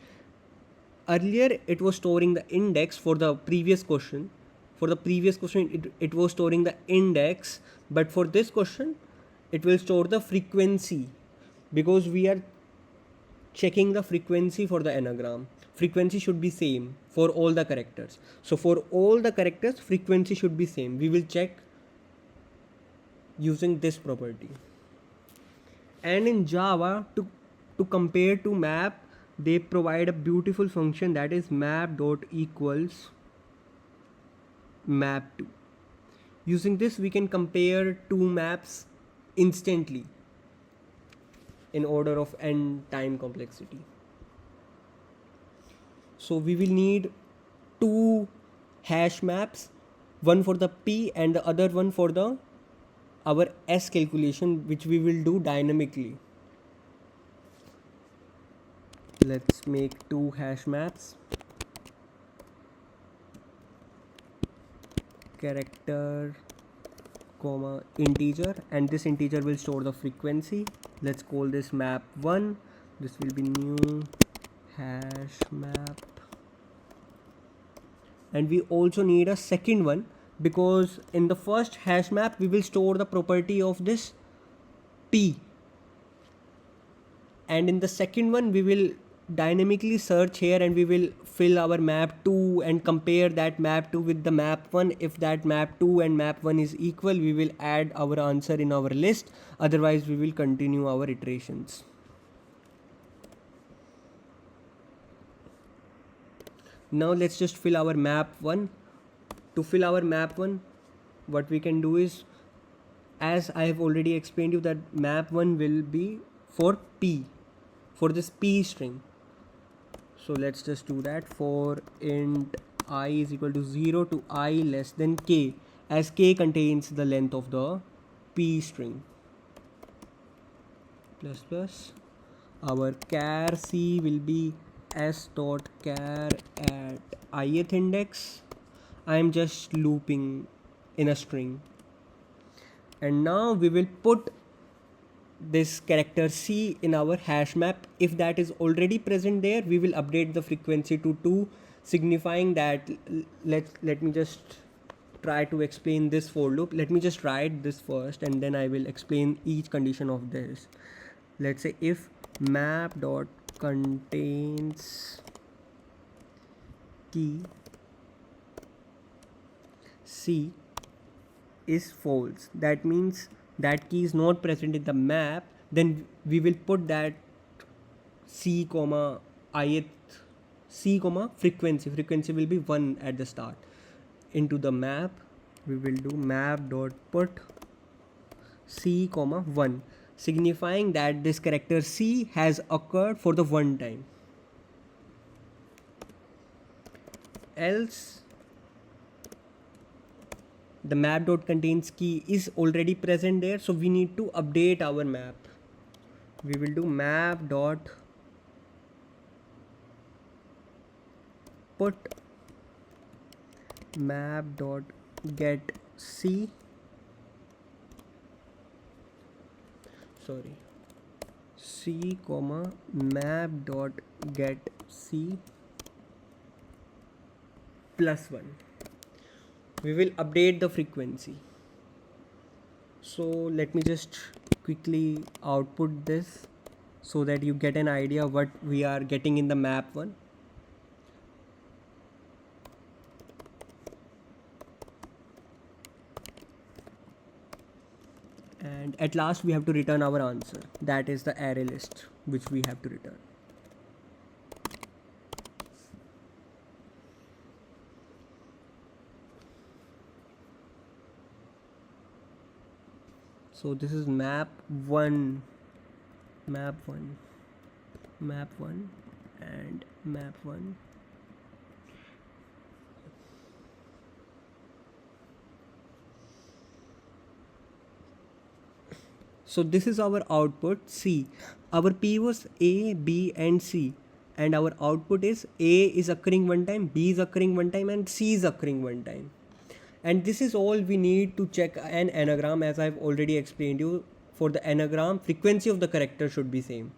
Earlier it was storing the index for the previous question. It was storing the index, but for this question it will store the frequency because we are checking the frequency for the anagram. Frequency should be same for all the characters. So for all the characters, frequency should be same. We will check using this property. And in Java, to compare to map, they provide a beautiful function, that is map dot equals map2. Using this we can compare two maps instantly in order of n time complexity. So we will need two hash maps, one for the P and the other one for the our S calculation, which we will do dynamically. Let's make two hash maps. Character comma integer, and this integer will store the frequency. Let's call this map 1. This will be new hash map, and we also need a second one because in the first hash map we will store the property of this P, and in the second one we will dynamically search here and we will fill our map 2 and compare that map 2 with the map 1. If that map 2 and map 1 is equal, we will add our answer in our list, otherwise we will continue our iterations. Now let's just fill our map 1. To fill our map 1, what we can do is, as I have already explained you, that map 1 will be for P, for this P string. So let's just do that. For int I is equal to 0 to I less than k, as k contains the length of the P string. Plus plus. Our char C will be s dot char at ith index. I am just looping in a string. And now we will put this character C in our hash map. If that is already present there, we will update the frequency to 2, signifying that let me just try to explain this for loop. Let me just write this first and then I will explain each condition of this. Let's say if map dot contains key C is false, that means that key is not present in the map, then we will put that C comma ith C comma frequency will be 1 at the start into the map, we will do map dot put c comma 1, signifying that this character c has occurred for the one time. Else the map dot contains key is already present there, so we need to update our map. We will do map dot put map dot get c, sorry, c comma map dot get c plus 1. We will update the frequency. So let me just quickly output this so that you get an idea what we are getting in the map 1. And at last we have to return our answer, that is the array list which we have to return. So this is map 1 and map 1. So this is our output C. Our P was A, B and C, and our output is A is occurring one time, B is occurring one time and C is occurring one time. And this is all we need to check an anagram, as I've already explained you. For the anagram, frequency of the character should be same.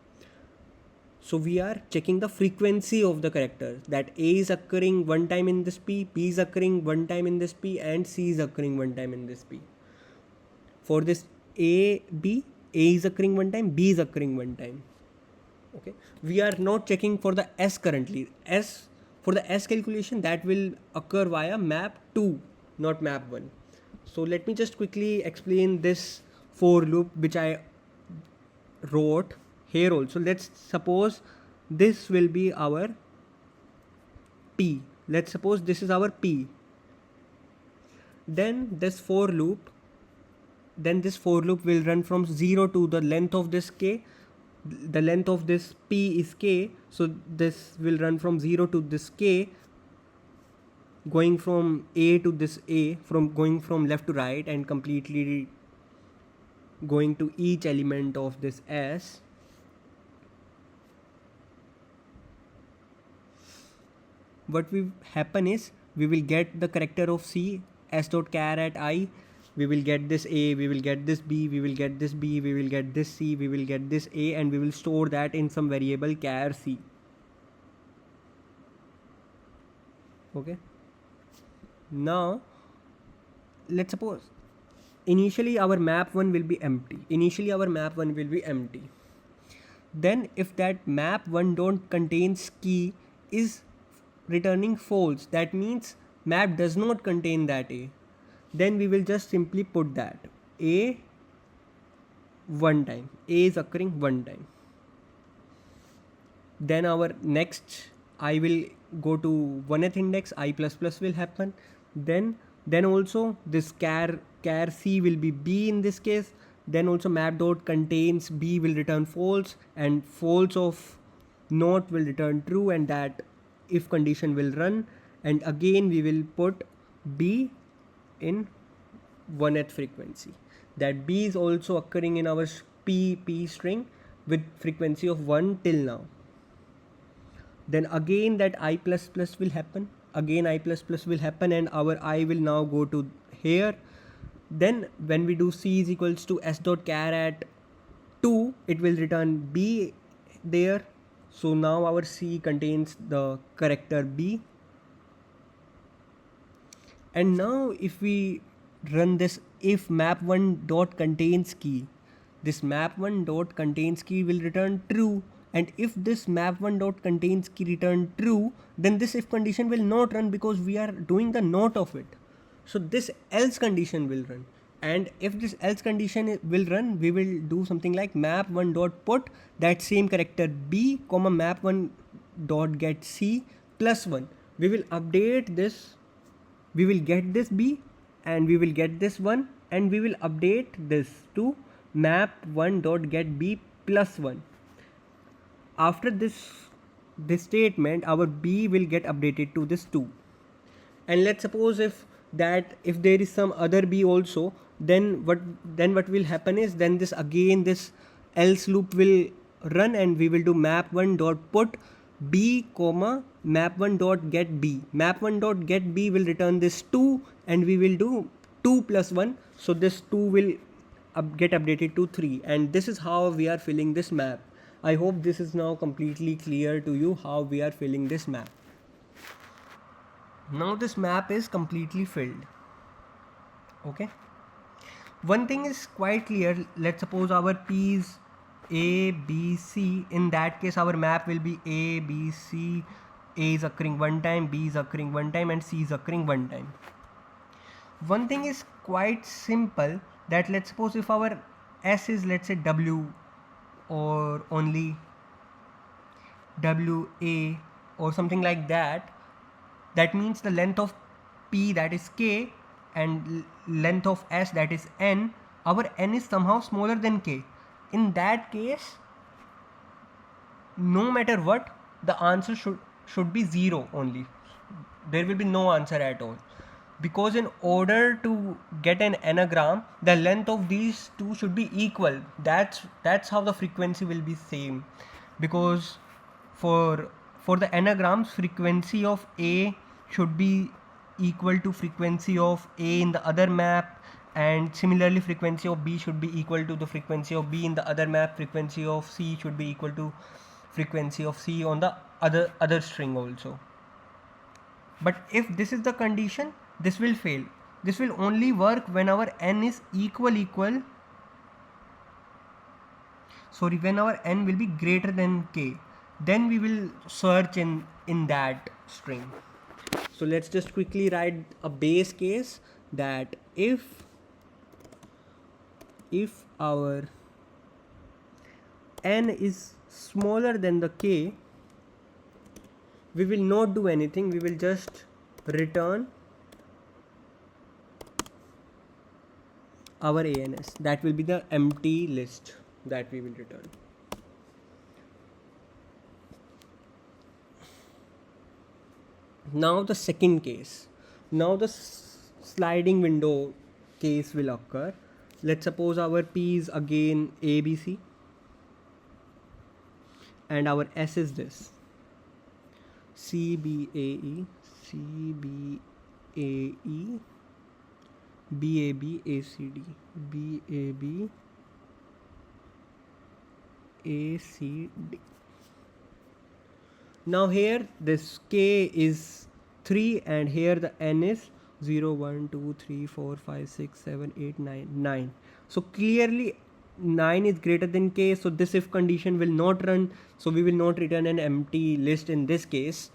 So we are checking the frequency of the characters, that A is occurring one time in this P, B is occurring one time in this P and C is occurring one time in this P. For this A is occurring one time, B is occurring one time. Okay, we are not checking for the S currently. For the S calculation, that will occur via map 2, not map 1. So let me just quickly explain this for loop which I wrote here also. Let's suppose this will be our P. Let's suppose this is our P. Then this for loop will run from 0 to the length of this k. The length of this P is k, so this will run from 0 to this k, going from A to this A, going from left to right and completely going to each element of this S. What will happen is we will get the character of C, S dot char at I. We will get this A, we will get this B, we will get this B, we will get this C, we will get this A, and we will store that in some variable char C. Okay. Now, let's suppose initially our map 1 will be empty. Then if that map 1 don't contains key is returning false, that means map does not contain that A. Then we will just simply put that A one time. A is occurring one time. Then our next I will go to 1th index, I plus plus will happen. Then also this char C will be B in this case. Then also map dot contains B will return false, and false of not will return true, and that if condition will run. And again we will put B in 1th frequency, that B is also occurring in our P string with frequency of 1 till now. Then again that I plus plus will happen, and our I will now go to here. Then when we do C is equals to S dot char at 2, it will return B there. So now our C contains the character B. And now if we run this if map1 dot contains key, this map1 dot contains key will return true. And if this map1 dot contains key return true, then this if condition will not run because we are doing the not of it. So this else condition will run. And if this else condition will run, we will do something like map1 dot put that same character B comma map1 dot get C plus 1. We will update this. We will get this B and we will get this one, and we will update this to map1.getB plus 1. After this statement, our b will get updated to this 2. And let's suppose if there is some other b also, then what will happen is, then this else loop will run, and we will do map1 dot put b comma map1 dot get b. Map1 dot get b will return this 2, and we will do 2 plus 1, so this 2 will get updated to 3, and this is how we are filling this map. I hope this is now completely clear to you how we are filling this map. Now this map is completely filled. Okay, one thing is quite clear. Let's suppose our p is a b c. In that case, our map will be a b c. A is occurring one time, b is occurring one time, and c is occurring one time. One thing is quite simple, that let's suppose if our s is, let's say, w, or only w a or something like that, that means the length of p, that is k, and length of s, that is n, our n is somehow smaller than k. In that case, no matter what, the answer should be 0 only. There will be no answer at all, because in order to get an anagram, the length of these two should be equal. That's how the frequency will be same, because for the anagrams, frequency of a should be equal to frequency of a in the other map, and similarly frequency of b should be equal to the frequency of b in the other map. Frequency of c should be equal to frequency of c on the other string also. But if this is the condition, this will fail. This will only work when our n is when our n will be greater than k. Then we will search in that string. So let's just quickly write a base case, that if our n is smaller than the k, we will not do anything. We will just return our ANS. That will be the empty list that we will return. Now the second case. Now the sliding window case will occur. Let's suppose our P is again ABC, and our S is this CBAE, CBAE, BAB, ACD, BAB, ACD. Now here this K is 3, and here the N is 0, 1, 2, 3, 4, 5, 6, 7, 8, 9, 9. So clearly 9 is greater than K, so this if condition will not run, so we will not return an empty list in this case.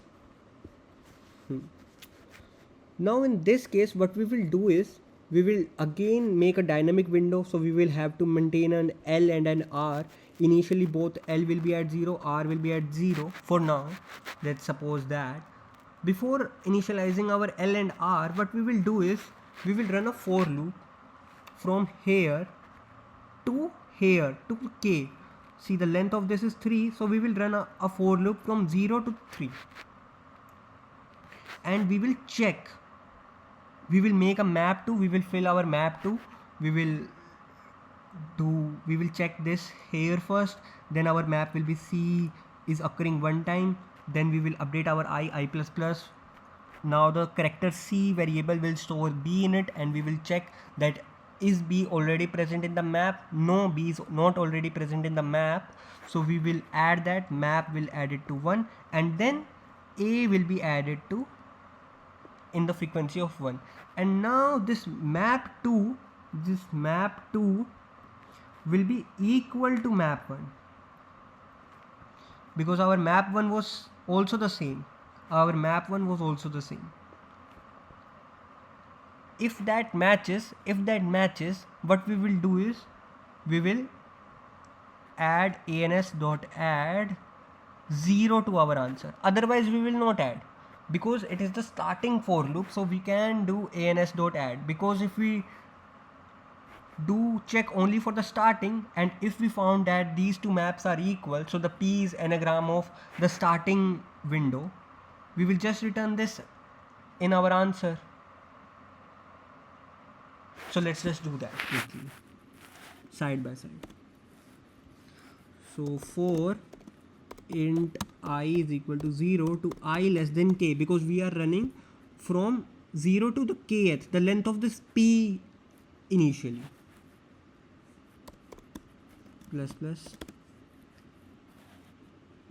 Now in this case, what we will do is, we will again make a dynamic window, so we will have to maintain an L and an R. Initially both L will be at 0, R will be at 0 for now. Let's suppose that. Before initializing our L and R, what we will do is, we will run a for loop from here to here to K. See, the length of this is 3, so we will run a for loop from 0 to 3. And we will check. We will make a map to, we will fill our map to, we will check this here first, then our map will be C is occurring one time, then we will update our I++. Now the character C variable will store B in it, and we will check that is B already present in the map. No, B is not already present in the map, so we will add that. Map will add it to 1, and then A will be added to in the frequency of 1. And now this map 2 will be equal to map 1, because our map 1 was also the same. If that matches, what we will do is, we will add ans.add 0 to our answer. Otherwise we will not add. because it is the starting for loop, so we can do ans.add, because if we do check only for the starting, and if we found that these two maps are equal, so the p is anagram of the starting window, we will just return this in our answer. So let's just do that quickly side by side. So for int I is equal to 0 to I less than k, because we are running from 0 to the kth, the length of this p initially, plus plus,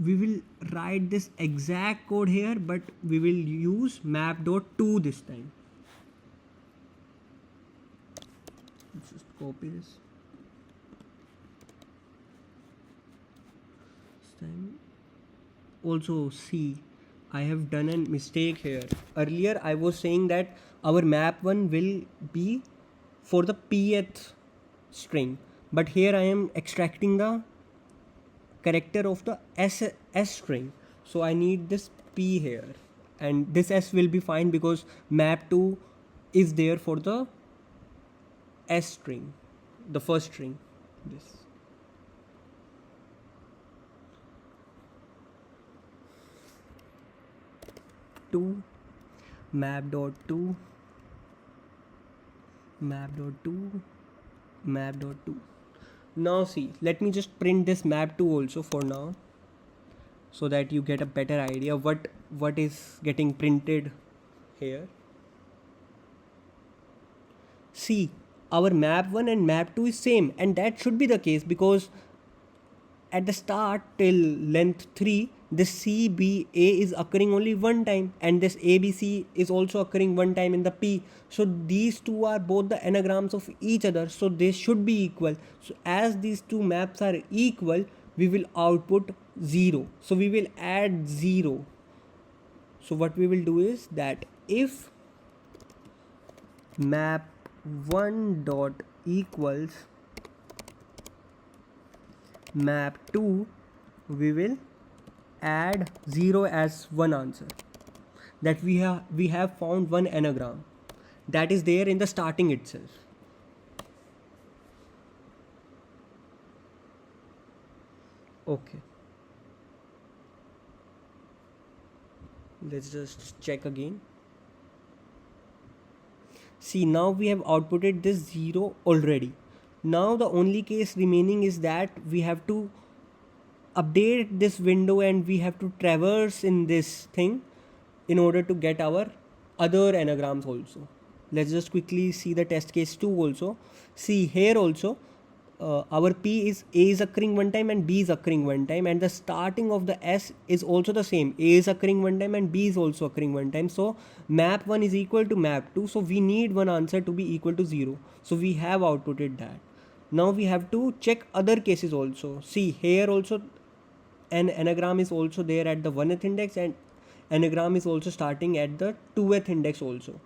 we will write this exact code here, but we will use map.to this time. Let's just copy this time. Also see, I have done a mistake here. Earlier I was saying that our map1 will be for the pth string, but here I am extracting the character of the s string, so I need this p here, and this s will be fine because map2 is there for the s string, the first string, this. To map.to map.to. Now see, let me just print this map2 also for now, so that you get a better idea what is getting printed here. See, our map1 and map2 is same, and that should be the case because at the start till length 3, this CBA is occurring only one time, and this ABC is also occurring one time in the P. So these two are both the anagrams of each other, so they should be equal. So as these two maps are equal, we will output 0. So we will add 0. So what we will do is that if map1 dot equals map2, we will add 0 as one answer, that we have found one anagram that is there in the starting itself. Okay, let's just check again. See, now we have outputted this 0 already. Now the only case remaining is that we have to update this window and we have to traverse in this thing in order to get our other anagrams also. Let's just quickly see the test case 2 also. See here also, our P is A is occurring one time and B is occurring one time, and the starting of the S is also the same. A is occurring one time and B is also occurring one time. So map1 is equal to map2. So we need one answer to be equal to 0. So we have outputted that. Now we have to check other cases also. See here also, an anagram is also there at the 1th index, and anagram is also starting at the 2th index also.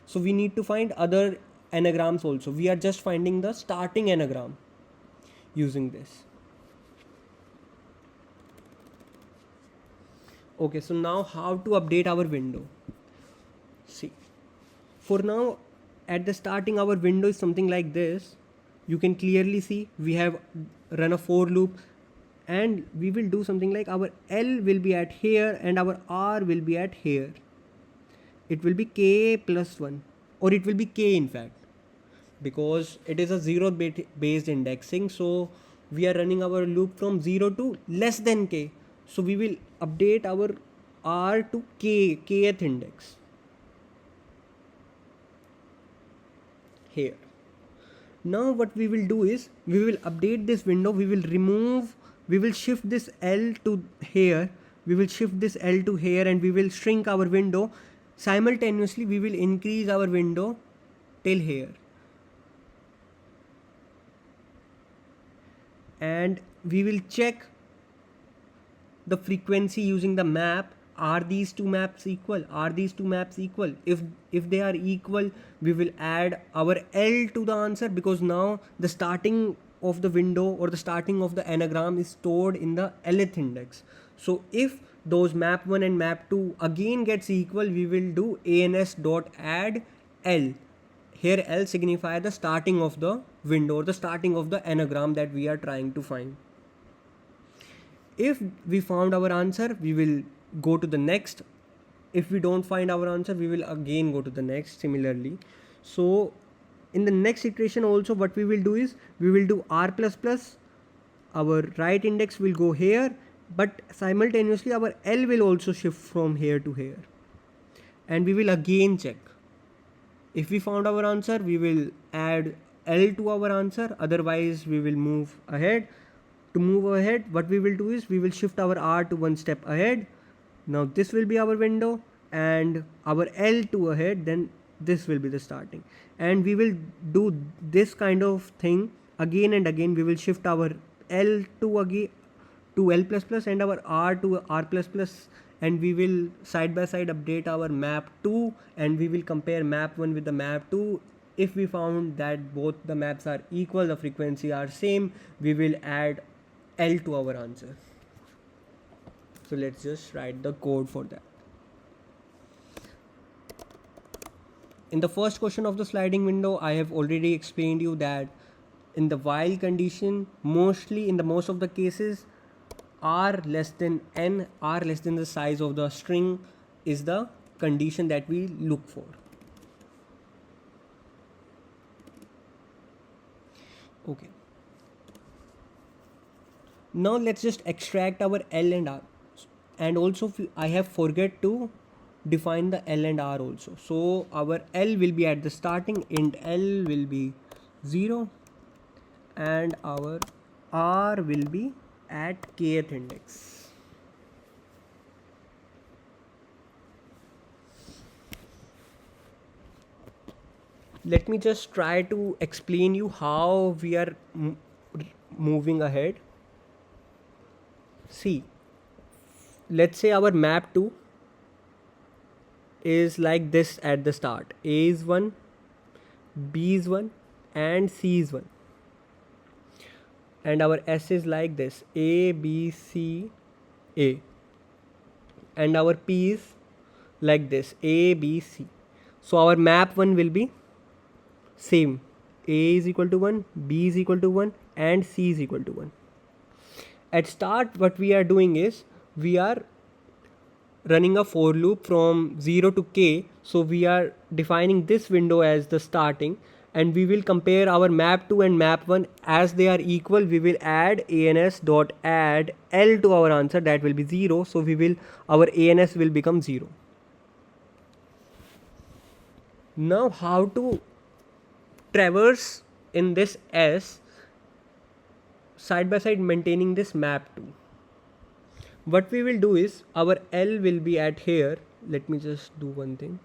So we need to find other anagrams also. We are just finding the starting anagram using this. Okay, so now how to update our window? See, for now at the starting our window is something like this. You can clearly see we have run a for loop, and we will do something like our L will be at here and our R will be at here. It will be k plus 1, or it will be k in fact, because it is a 0 based indexing. So we are running our loop from 0 to less than k. So we will update our R to kth index here. Now what we will do is we will update this window. We will shift this L to here. We will shift this L to here, and we will shrink our window. Simultaneously we will increase our window till here, and we will check the frequency using the map. Are these two maps equal? Are these two maps equal? If they are equal, we will add our L to the answer, because now the starting of the window or the starting of the anagram is stored in the lth index. So if those map 1 and map 2 again gets equal, we will do ans dot add L. Here L signify the starting of the window or the starting of the anagram that we are trying to find. If we found our answer, we will go to the next. If we don't find our answer, we will again go to the next similarly. So in the next iteration also, what we will do is we will do r plus plus, our right index will go here, but simultaneously our L will also shift from here to here, and we will again check. If we found our answer, we will add L to our answer, otherwise we will move ahead. To move ahead, what we will do is we will shift our R to one step ahead. Now this will be our window, and our L to ahead, then this will be the starting. And we will do this kind of thing again and again. We will shift our L to again to L plus plus and our R to R plus plus, and we will side by side update our map 2, and we will compare map 1 with the map 2. If we found that both the maps are equal, the frequency are same, we will add L to our answer. So let's just write the code for that. In the first question of the sliding window, I have already explained you that in the while condition, mostly in the most of the cases, r less than n, r less than the size of the string is the condition that we look for. Okay. Now let's just extract our L and R, and also I have forget to define the L and R also. So our L will be at the starting, int L will be 0, and our R will be at kth index. Let me just try to explain you how we are moving ahead. See, let's say our map 2 is like this at the start. A is 1, B is 1, and C is 1. And our S is like this, A, B, C, A. And our P is like this, A, B, C. So our map 1 will be same. A is equal to 1, B is equal to 1, and C is equal to 1. At start, what we are doing is we are running a for loop from 0 to k. So we are defining this window as the starting, and we will compare our map 2 and map 1. As they are equal, we will add ans dot add L to our answer, that will be 0. So our ans will become 0. Now how to traverse in this S side by side maintaining this map 2? What we will do is our L will be at here. Let me just do one thing.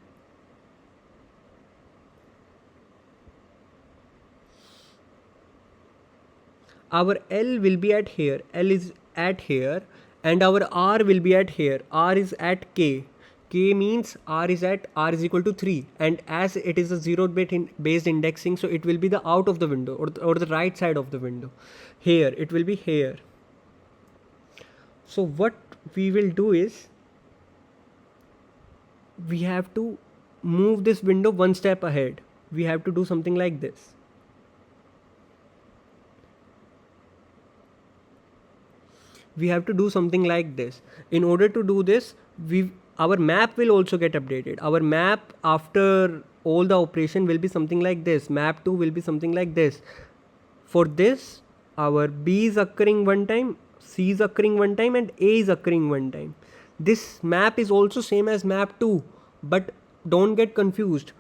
Our L will be at here, L is at here, and our R will be at here. R is at K. K means R is equal to 3, and as it is a 0-bit based indexing, so it will be the out of the window or the right side of the window. Here it will be here. So what we will do is we have to move this window one step ahead. We have to do something like this. We have to do something like this. In order to do this, our map will also get updated. Our map after all the operation will be something like this. Map 2 will be something like this. For this, our B is occurring one time, C is occurring one time, and A is occurring one time. This map is also same as map 2, but don't get confused.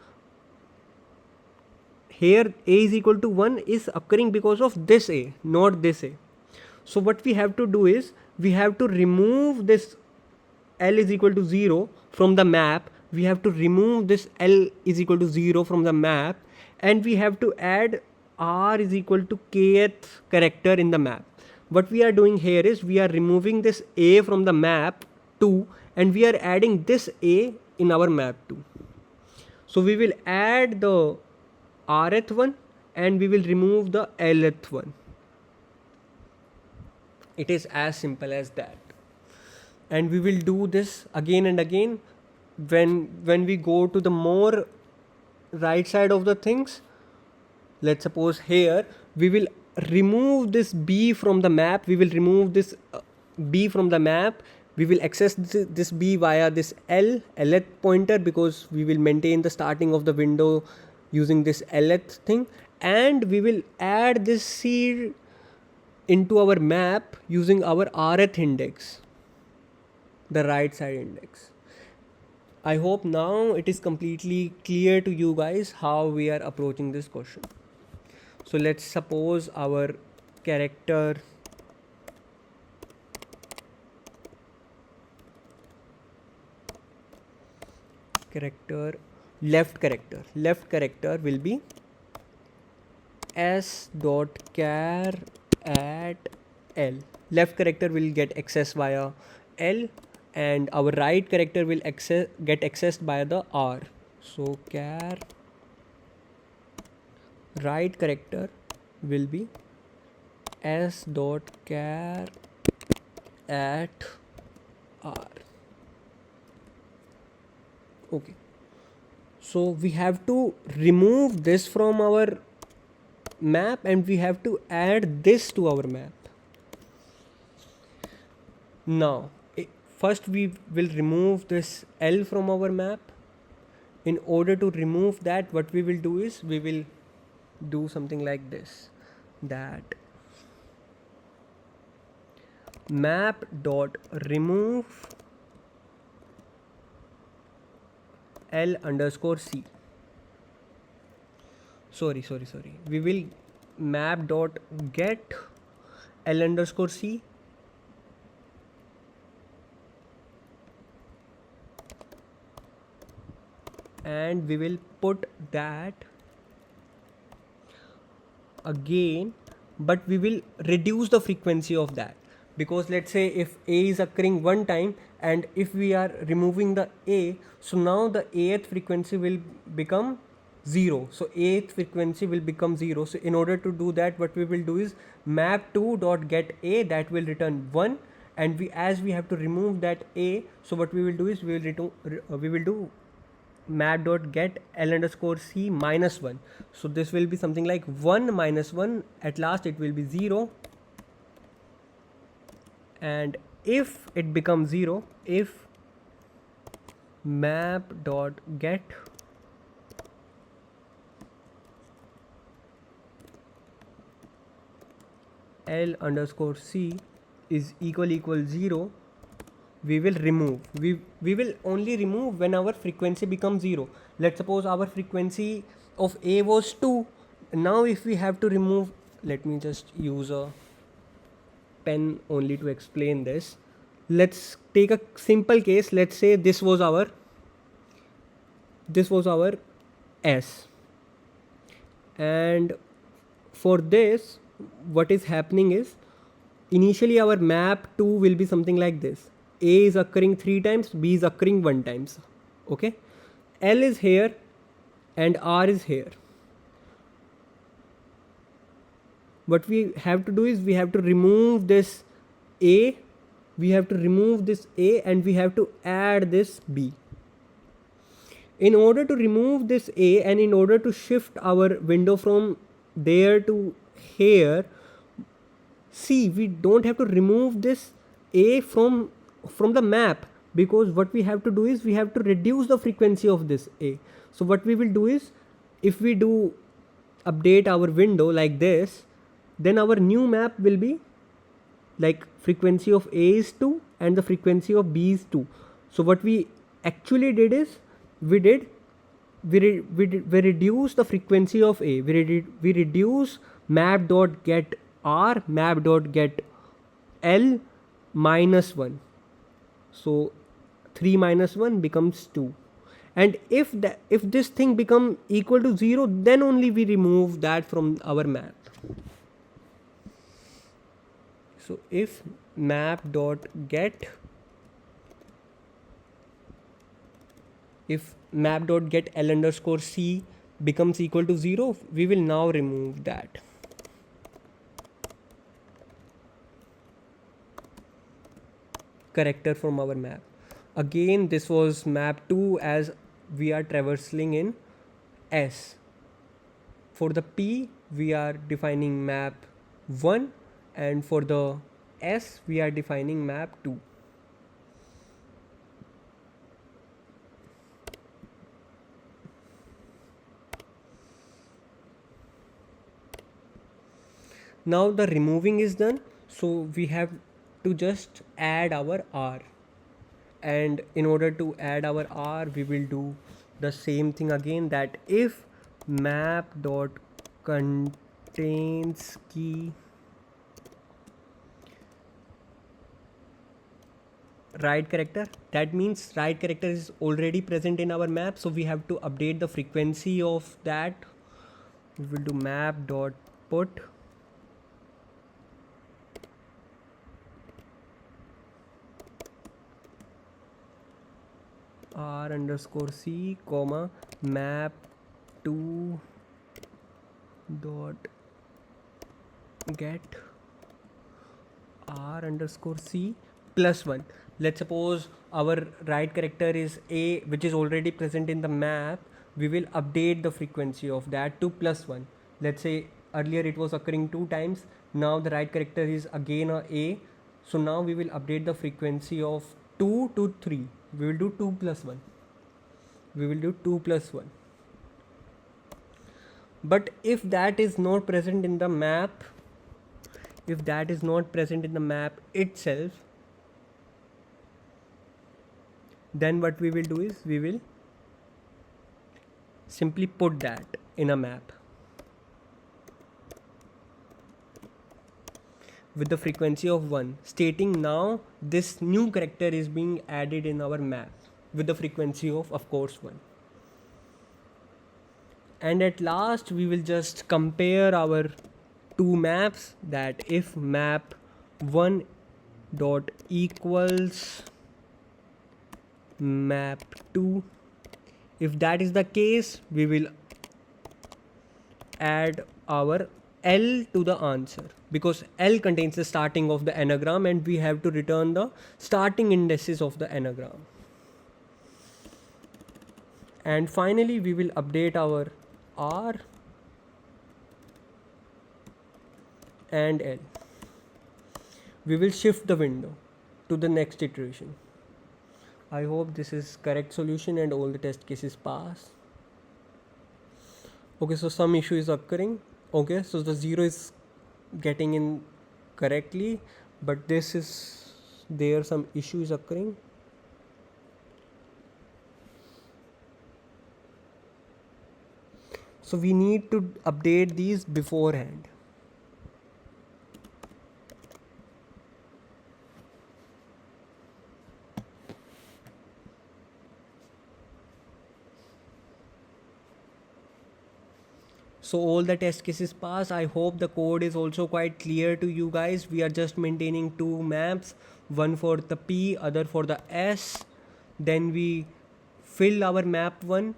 Here A is equal to 1 is occurring because of this A, not this A. So what we have to do is we have to remove this L is equal to 0 from the map. We have to remove this L is equal to 0 from the map, and we have to add R is equal to kth character in the map. What we are doing here is we are removing this A from the map 2, and we are adding this A in our map 2. So we will add the Rth one and we will remove the Lth one. It is as simple as that. and we will do this again and again. When we go to the more right side of the things, let's suppose here we will remove this b from the map, we will remove this b from the map, we will access this b via this lth pointer, because we will maintain the starting of the window using this lth thing, and we will add this c into our map using our rth index, the right side index. I hope now it is completely clear to you guys how we are approaching this question. So let's suppose our character left character will be s dot char at l. Left character will get accessed via l, and our right character will get accessed by the r. So char right character will be s dot char at r. Okay, so we have to remove this from our map and we have to add this to our map. Now first we will remove this L from our map. In order to remove that, what we will do is we will do something like this, that map dot remove L underscore C. Sorry. We will map dot get L underscore C and we will put that again, but we will reduce the frequency of that, because let's say if A is occurring one time and if we are removing the A, so now the Ath frequency will become 0. So Ath frequency will become 0. So in order to do that, what we will do is map2 dot get A, that will return 1, and as we have to remove that A, so what we will do is we will do map dot get L underscore C minus 1. So this will be something like 1 minus 1, at last it will be 0, and if it becomes 0, if map dot get L underscore C is equal 0, we will remove. We will only remove when our frequency becomes 0. Let's suppose our frequency of A was 2. Now if we have to remove, let me just use a pen only to explain this. Let's take a simple case. Let's say this was our S, and for this what is happening is initially our map 2 will be something like this. A is occurring 3 times, B is occurring 1 times. Okay, L is here and R is here. What we have to do is we have to remove this A, and we have to add this B. In order to remove this A and in order to shift our window from there to here, see, we don't have to remove this A from the map, because what we have to do is we have to reduce the frequency of this A. So what we will do is, if we do update our window like this, then our new map will be like frequency of A is 2 and the frequency of B is 2. So what we actually did is we reduce the frequency of A. We reduce map dot get R, map dot get L minus 1. So 3 minus 1 becomes 2. And if this thing become equal to 0, then only we remove that from our map. So if map dot get L underscore C becomes equal to 0, we will now remove that. character from our map. Again, this was map 2 as we are traversing in S. For the P, we are defining map 1, and for the S, we are defining map 2. Now the removing is done, so we have to just add our R. And in order to add our R, we will do the same thing again, that if map dot contains key right character, that means right character is already present in our map, so we have to update the frequency of that. We will do map dot put R underscore C comma map 2 dot get R underscore C plus 1. Let's suppose our right character is A, which is already present in the map. We will update the frequency of that to plus 1. Let's say earlier it was occurring 2 times. Now the right character is again A. So now we will update the frequency of 2 to 3. We will do 2 plus 1. We will do 2 plus 1. But if that is not present in the map, itself, then what we will do is we will simply put that in a map with the frequency of 1, stating now this new character is being added in our map with the frequency of course 1. And at last we will just compare our two maps, that if map 1 dot equals map 2, if that is the case, we will add our L to the answer, because L contains the starting of the anagram and we have to return the starting indices of the anagram. And finally we will update our R and L. We will shift the window to the next iteration. I hope this is correct solution and all the test cases pass. Okay, so some issue is occurring. Okay, so the 0 is getting in correctly, but this is there some issue is occurring. So we need to update these beforehand. So all the test cases pass. I hope the code is also quite clear to you guys. We are just maintaining two maps, one for the P, other for the S. Then we fill our map 1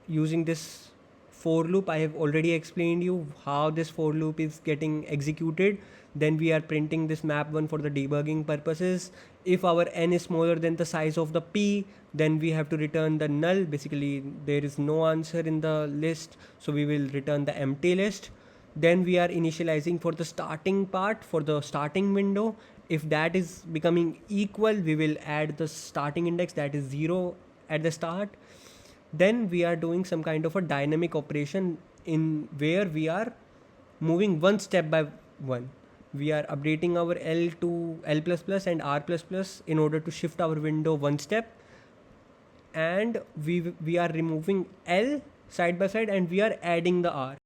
using this for loop. I have already explained you how this for loop is getting executed. Then we are printing this map 1 for the debugging purposes. If our n is smaller than the size of the P, then we have to return the null. Basically there is no answer in the list, so we will return the empty list. Then we are initializing for the starting part, for the starting window. If that is becoming equal, we will add the starting index, that is 0 at the start. Then we are doing some kind of a dynamic operation in where we are moving one step by one. We are updating our L to L++ and R++ in order to shift our window one step, and we are removing L side by side and we are adding the R.